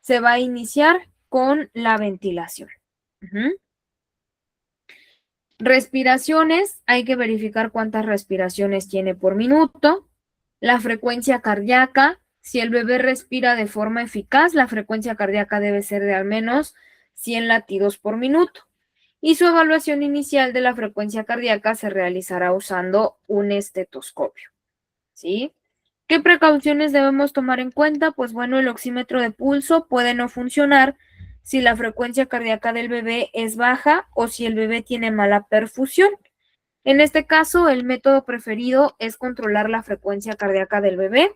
se va a iniciar con la ventilación. Respiraciones, hay que verificar cuántas respiraciones tiene por minuto. La frecuencia cardíaca, si el bebé respira de forma eficaz, la frecuencia cardíaca debe ser de al menos 100 latidos por minuto. Y su evaluación inicial de la frecuencia cardíaca se realizará usando un estetoscopio. ¿Sí? ¿Qué precauciones debemos tomar en cuenta? Pues bueno, el oxímetro de pulso puede no funcionar si la frecuencia cardíaca del bebé es baja o si el bebé tiene mala perfusión. En este caso, el método preferido es controlar la frecuencia cardíaca del bebé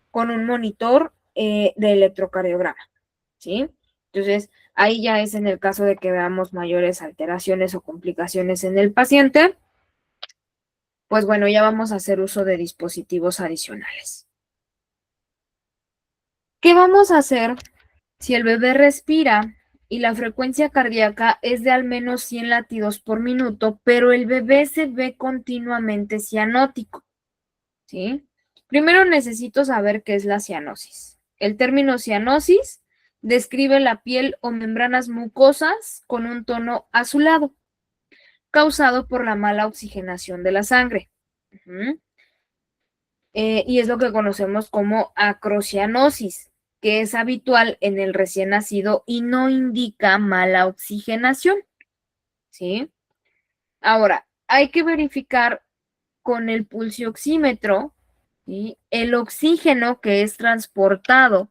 con un monitor de electrocardiograma, ¿sí? Entonces, ahí ya es en el caso de que veamos mayores alteraciones o complicaciones en el paciente, pues bueno, ya vamos a hacer uso de dispositivos adicionales. ¿Qué vamos a hacer si el bebé respira y la frecuencia cardíaca es de al menos 100 latidos por minuto, pero el bebé se ve continuamente cianótico? ¿Sí? Primero necesito saber qué es la cianosis. El término cianosis describe la piel o membranas mucosas con un tono azulado, causado por la mala oxigenación de la sangre. Y es lo que conocemos como acrocianosis, que es habitual en el recién nacido y no indica mala oxigenación, ¿sí? Ahora, hay que verificar con el pulsioxímetro, ¿sí?, el oxígeno que es transportado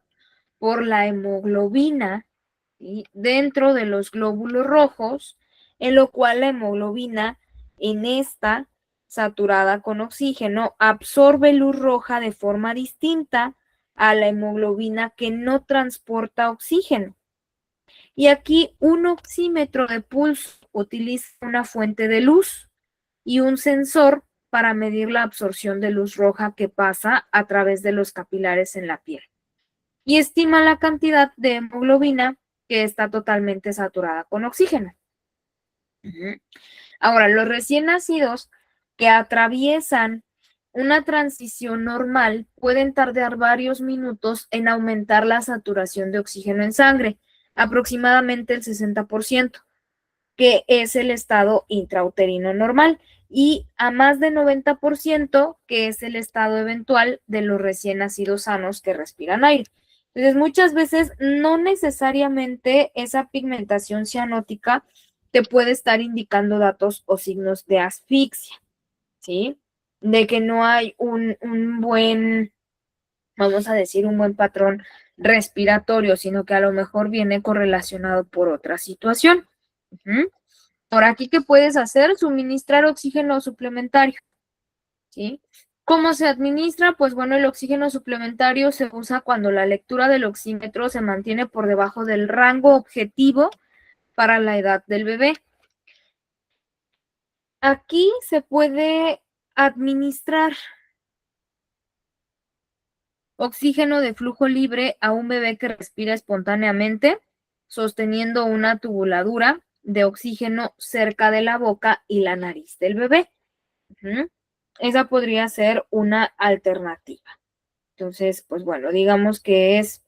por la hemoglobina, ¿sí?, dentro de los glóbulos rojos, en lo cual la hemoglobina en esta saturada con oxígeno absorbe luz roja de forma distinta a la hemoglobina que no transporta oxígeno. Y aquí un oxímetro de pulso utiliza una fuente de luz y un sensor para medir la absorción de luz roja que pasa a través de los capilares en la piel. Y estima la cantidad de hemoglobina que está totalmente saturada con oxígeno. Ahora, los recién nacidos que atraviesan una transición normal pueden tardar varios minutos en aumentar la saturación de oxígeno en sangre, aproximadamente el 60%, que es el estado intrauterino normal, y a más de 90%, que es el estado eventual de los recién nacidos sanos que respiran aire. Entonces, muchas veces no necesariamente esa pigmentación cianótica te puede estar indicando datos o signos de asfixia, ¿sí? De que no hay un buen, vamos a decir, un buen patrón respiratorio, sino que a lo mejor viene correlacionado por otra situación. Por aquí, ¿qué puedes hacer? Suministrar oxígeno suplementario, ¿sí? ¿Cómo se administra? Pues bueno, el oxígeno suplementario se usa cuando la lectura del oxímetro se mantiene por debajo del rango objetivo para la edad del bebé. Aquí se puede administrar oxígeno de flujo libre a un bebé que respira espontáneamente, sosteniendo una tubuladura de oxígeno cerca de la boca y la nariz del bebé. Esa podría ser una alternativa. Entonces, pues bueno, digamos que es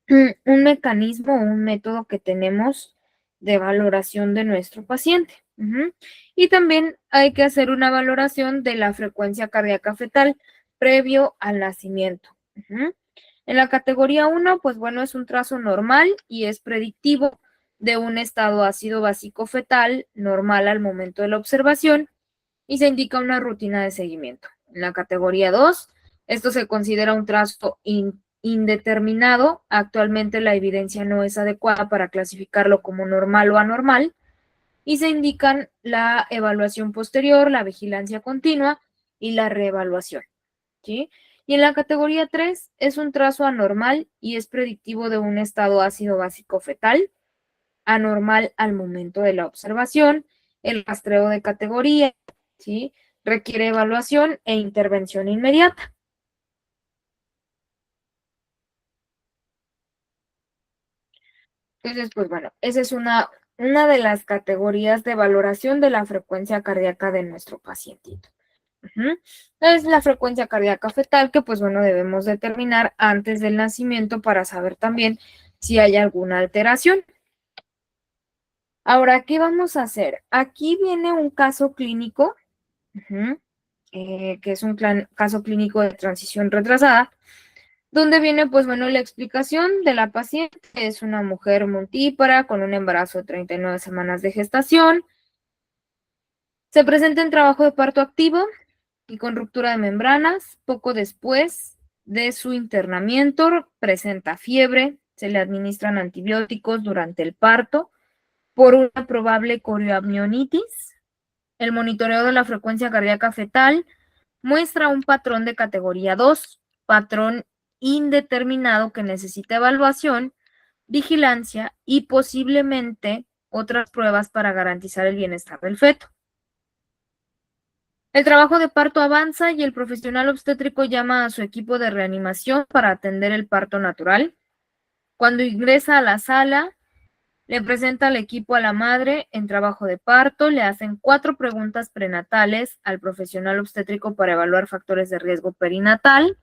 un mecanismo, un método que tenemos de valoración de nuestro paciente. Y también hay que hacer una valoración de la frecuencia cardíaca fetal previo al nacimiento. En la categoría 1, pues bueno, es un trazo normal y es predictivo de un estado ácido básico fetal normal al momento de la observación y se indica una rutina de seguimiento. En la categoría 2, esto se considera un trazo indeterminado. Actualmente la evidencia no es adecuada para clasificarlo como normal o anormal y se indican la evaluación posterior, la vigilancia continua y la reevaluación, ¿sí? Y en la categoría 3 es un trazo anormal y es predictivo de un estado ácido básico fetal, anormal al momento de la observación, el rastreo de categoría, ¿sí? Requiere evaluación e intervención inmediata. Entonces, pues bueno, esa es una de las categorías de valoración de la frecuencia cardíaca de nuestro pacientito. Es la frecuencia cardíaca fetal que, pues bueno, debemos determinar antes del nacimiento para saber también si hay alguna alteración. Ahora, ¿qué vamos a hacer? Aquí viene un caso clínico, que es un caso clínico de transición retrasada, donde viene, pues bueno, la explicación de la paciente. Es una mujer multípara con un embarazo de 39 semanas de gestación. Se presenta en trabajo de parto activo y con ruptura de membranas. Poco después de su internamiento, presenta fiebre, se le administran antibióticos durante el parto por una probable corioamnionitis. El monitoreo de la frecuencia cardíaca fetal muestra un patrón de categoría 2, patrón indeterminado que necesita evaluación, vigilancia y posiblemente otras pruebas para garantizar el bienestar del feto. El trabajo de parto avanza y el profesional obstétrico llama a su equipo de reanimación para atender el parto natural. Cuando ingresa a la sala, le presenta al equipo a la madre en trabajo de parto, le hacen 4 preguntas prenatales al profesional obstétrico para evaluar factores de riesgo perinatal.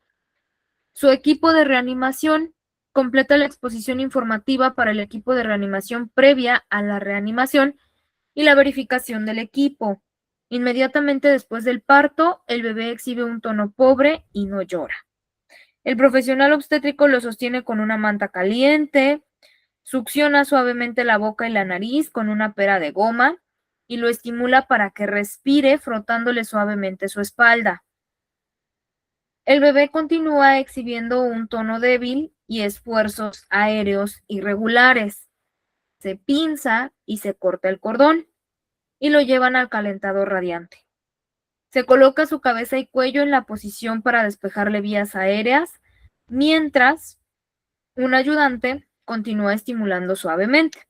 Su equipo de reanimación completa la exposición informativa para el equipo de reanimación previa a la reanimación y la verificación del equipo. Inmediatamente después del parto, el bebé exhibe un tono pobre y no llora. El profesional obstétrico lo sostiene con una manta caliente, succiona suavemente la boca y la nariz con una pera de goma y lo estimula para que respire frotándole suavemente su espalda. El bebé continúa exhibiendo un tono débil y esfuerzos aéreos irregulares. Se pinza y se corta el cordón y lo llevan al calentador radiante. Se coloca su cabeza y cuello en la posición para despejarle vías aéreas, mientras un ayudante continúa estimulando suavemente.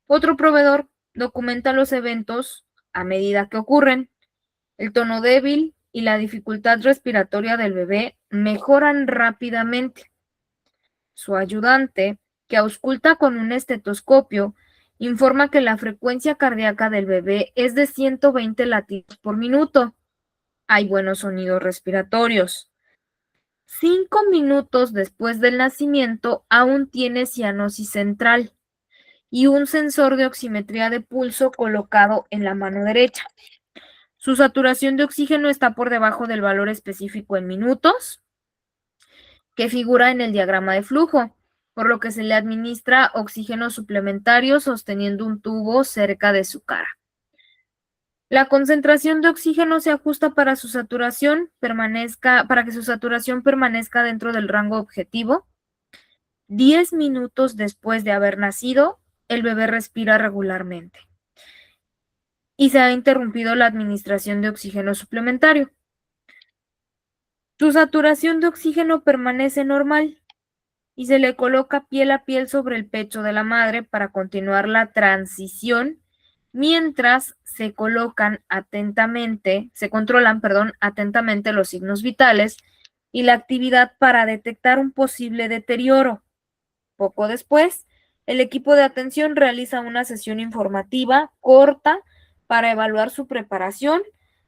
Otro proveedor documenta los eventos a medida que ocurren. El tono débil y la dificultad respiratoria del bebé mejoran rápidamente. Su ayudante, que ausculta con un estetoscopio, informa que la frecuencia cardíaca del bebé es de 120 latidos por minuto. Hay buenos sonidos respiratorios. 5 minutos después del nacimiento aún tiene cianosis central y un sensor de oximetría de pulso colocado en la mano derecha. Su saturación de oxígeno está por debajo del valor específico en minutos que figura en el diagrama de flujo, por lo que se le administra oxígeno suplementario sosteniendo un tubo cerca de su cara. La concentración de oxígeno se ajusta para que su saturación permanezca dentro del rango objetivo. 10 minutos después de haber nacido, el bebé respira regularmente y se ha interrumpido la administración de oxígeno suplementario. Su saturación de oxígeno permanece normal y se le coloca piel a piel sobre el pecho de la madre para continuar la transición mientras se controlan atentamente los signos vitales y la actividad para detectar un posible deterioro. Poco después, el equipo de atención realiza una sesión informativa corta para evaluar su preparación,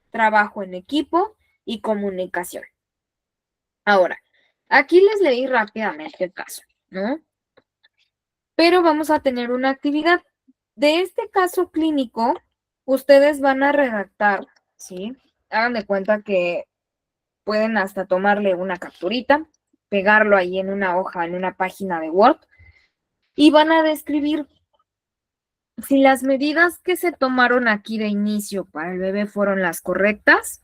trabajo en equipo y comunicación. Ahora, aquí les leí rápidamente el caso, ¿no? Pero vamos a tener una actividad. De este caso clínico, ustedes van a redactar, ¿sí? Hagan de cuenta que pueden hasta tomarle una capturita, pegarlo ahí en una hoja, en una página de Word, y van a describir si las medidas que se tomaron aquí de inicio para el bebé fueron las correctas,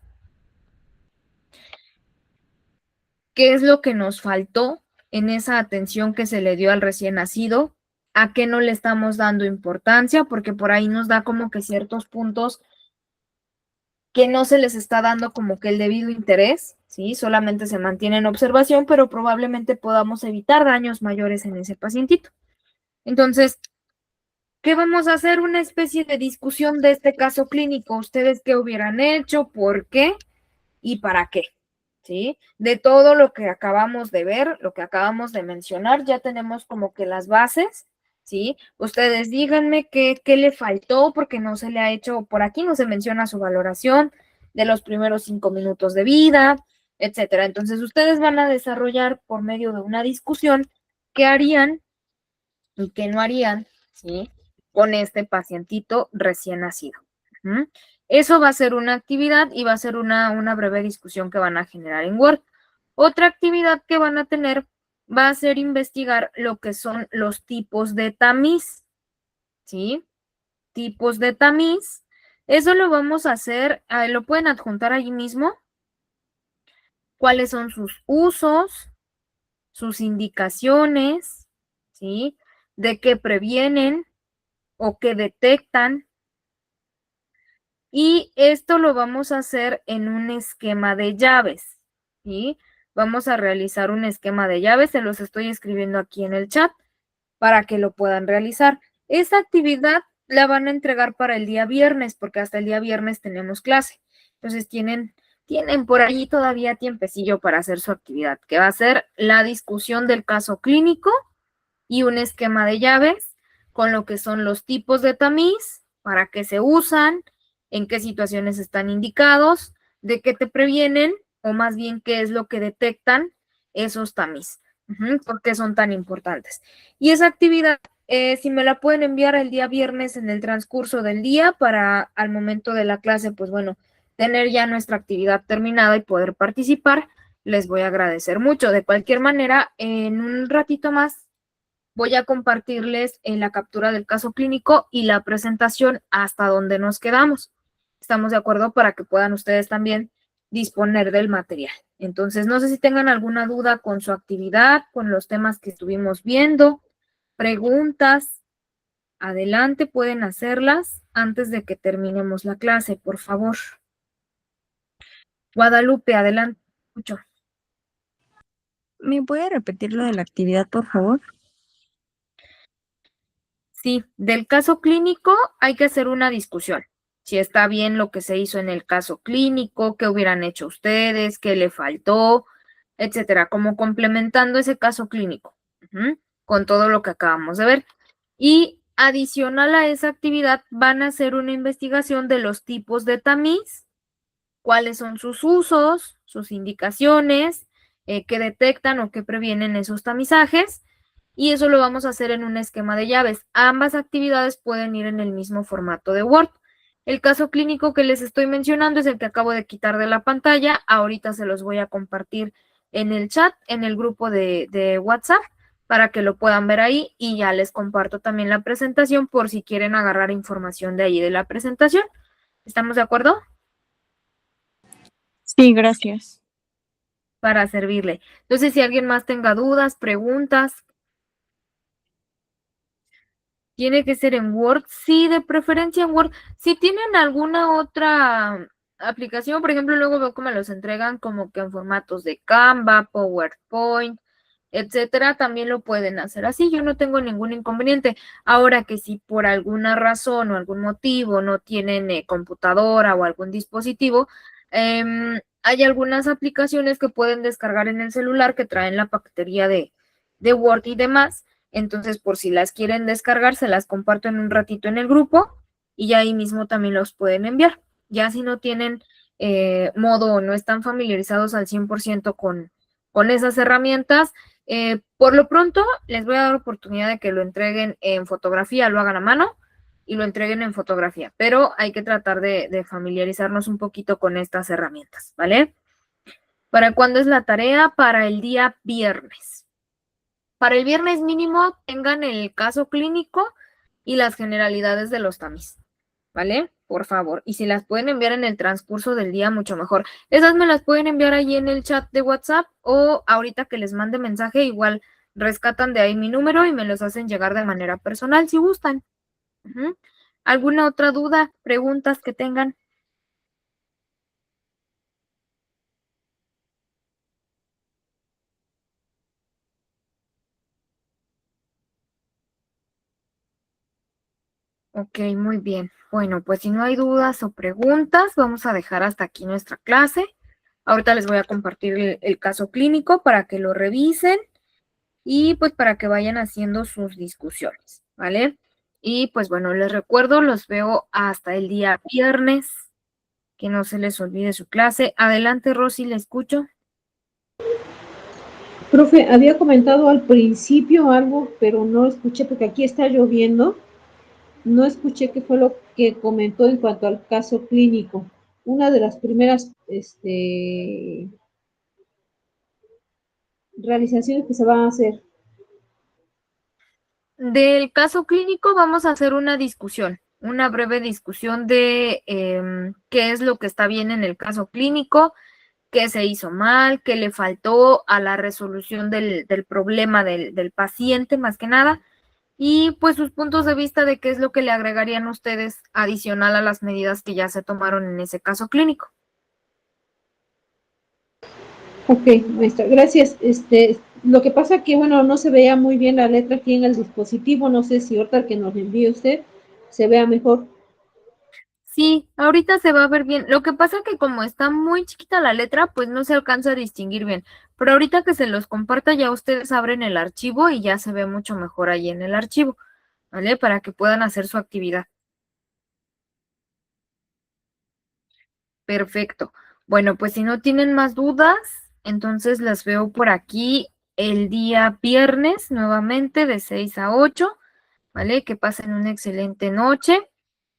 qué es lo que nos faltó en esa atención que se le dio al recién nacido, a qué no le estamos dando importancia, porque por ahí nos da como que ciertos puntos que no se les está dando como que el debido interés, ¿sí? Solamente se mantiene en observación, pero probablemente podamos evitar daños mayores en ese pacientito. Entonces, ¿qué vamos a hacer? Una especie de discusión de este caso clínico. ¿Ustedes qué hubieran hecho? ¿Por qué? ¿Y para qué? ¿Sí? De todo lo que acabamos de ver, lo que acabamos de mencionar, ya tenemos como que las bases, ¿sí? Ustedes díganme qué le faltó porque no se le ha hecho, por aquí no se menciona su valoración de los primeros 5 minutos de vida, etcétera. Entonces, ustedes van a desarrollar por medio de una discusión qué harían y qué no harían, ¿sí? Con este pacientito recién nacido. ¿Mm? Eso va a ser una actividad y va a ser una breve discusión que van a generar en Word. Otra actividad que van a tener va a ser investigar lo que son los tipos de tamiz, ¿sí? Tipos de tamiz. Eso lo vamos a hacer, lo pueden adjuntar allí mismo. ¿Cuáles son sus usos, sus indicaciones, ¿sí? De qué previenen o qué detectan. Y esto lo vamos a hacer en un esquema de llaves, ¿sí? Vamos a realizar un esquema de llaves, se los estoy escribiendo aquí en el chat para que lo puedan realizar. Esta actividad la van a entregar para el día viernes, porque hasta el día viernes tenemos clase. Entonces tienen por allí todavía tiempecillo para hacer su actividad, que va a ser la discusión del caso clínico y un esquema de llaves con lo que son los tipos de tamiz, para qué se usan, en qué situaciones están indicados, de qué te previenen, o más bien qué es lo que detectan esos tamiz, por qué son tan importantes. Y esa actividad, si me la pueden enviar el día viernes en el transcurso del día para al momento de la clase, pues bueno, tener ya nuestra actividad terminada y poder participar, les voy a agradecer mucho. De cualquier manera, en un ratito más voy a compartirles la captura del caso clínico y la presentación hasta donde nos quedamos. ¿Estamos de acuerdo? Para que puedan ustedes también disponer del material. Entonces, no sé si tengan alguna duda con su actividad, con los temas que estuvimos viendo, preguntas. Adelante, pueden hacerlas antes de que terminemos la clase, por favor. Guadalupe, adelante. Escucho. ¿Me puede repetir lo de la actividad, por favor? Sí, del caso clínico hay que hacer una discusión. Si está bien lo que se hizo en el caso clínico, qué hubieran hecho ustedes, qué le faltó, etcétera, como complementando ese caso clínico, con todo lo que acabamos de ver. Y adicional a esa actividad van a hacer una investigación de los tipos de tamiz, cuáles son sus usos, sus indicaciones, qué detectan o qué previenen esos tamizajes. Y eso lo vamos a hacer en un esquema de llaves. Ambas actividades pueden ir en el mismo formato de Word. El caso clínico que les estoy mencionando es el que acabo de quitar de la pantalla. Ahorita se los voy a compartir en el chat, en el grupo de WhatsApp, para que lo puedan ver ahí. Y ya les comparto también la presentación por si quieren agarrar información de ahí de la presentación. ¿Estamos de acuerdo? Sí, gracias. Para servirle. Entonces, si alguien más tenga dudas, preguntas, tiene que ser en Word, sí, de preferencia en Word. Si tienen alguna otra aplicación, por ejemplo, luego veo cómo me los entregan como que en formatos de Canva, PowerPoint, etcétera, también lo pueden hacer así. Yo no tengo ningún inconveniente. Ahora que si por alguna razón o algún motivo no tienen computadora o algún dispositivo, hay algunas aplicaciones que pueden descargar en el celular que traen la paquetería de Word y demás. Entonces, por si las quieren descargar, se las comparto en un ratito en el grupo y ya ahí mismo también los pueden enviar. Ya si no tienen modo o no están familiarizados al 100% con esas herramientas, por lo pronto les voy a dar oportunidad de que lo entreguen en fotografía, lo hagan a mano, y lo entreguen en fotografía, pero hay que tratar de familiarizarnos un poquito con estas herramientas, ¿vale? ¿Para cuándo es la tarea? Para el día viernes. Para el viernes mínimo tengan el caso clínico y las generalidades de los tamiz, ¿vale? Por favor. Y si las pueden enviar en el transcurso del día, mucho mejor. Esas me las pueden enviar ahí en el chat de WhatsApp o ahorita que les mande mensaje, igual rescatan de ahí mi número y me los hacen llegar de manera personal si gustan. ¿Alguna otra duda, preguntas que tengan? Ok, muy bien. Bueno, pues si no hay dudas o preguntas, vamos a dejar hasta aquí nuestra clase. Ahorita les voy a compartir el caso clínico para que lo revisen y pues para que vayan haciendo sus discusiones, ¿vale? Y pues bueno, les recuerdo, los veo hasta el día viernes, que no se les olvide su clase. Adelante, Rosy, le escucho. Profe, había comentado al principio algo, pero no escuché porque aquí está lloviendo. No escuché qué fue lo que comentó en cuanto al caso clínico. Una de las primeras realizaciones que se van a hacer. Del caso clínico vamos a hacer una discusión, una breve discusión de qué es lo que está bien en el caso clínico, qué se hizo mal, qué le faltó a la resolución del problema del paciente, más que nada, y pues sus puntos de vista de qué es lo que le agregarían ustedes adicional a las medidas que ya se tomaron en ese caso clínico. Ok, maestra, gracias. Lo que pasa que, bueno, no se veía muy bien la letra aquí en el dispositivo. No sé si ahorita que nos envíe usted se vea mejor. Sí, ahorita se va a ver bien. Lo que pasa que como está muy chiquita la letra, pues no se alcanza a distinguir bien. Pero ahorita que se los comparta, ya ustedes abren el archivo y ya se ve mucho mejor ahí en el archivo, ¿vale? Para que puedan hacer su actividad. Perfecto. Bueno, pues si no tienen más dudas, entonces las veo por aquí el día viernes nuevamente de 6 a 8, ¿vale? Que pasen una excelente noche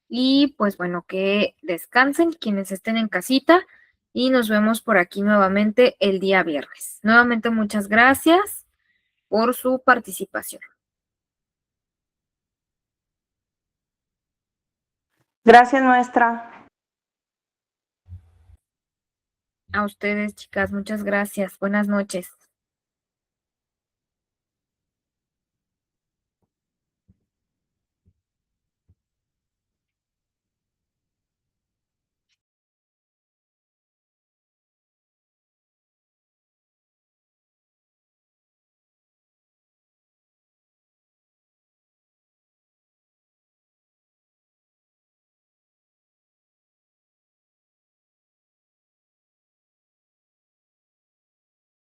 y pues bueno, que descansen quienes estén en casita y nos vemos por aquí nuevamente el día viernes. Nuevamente muchas gracias por su participación. Gracias, maestra. A ustedes, chicas, muchas gracias. Buenas noches.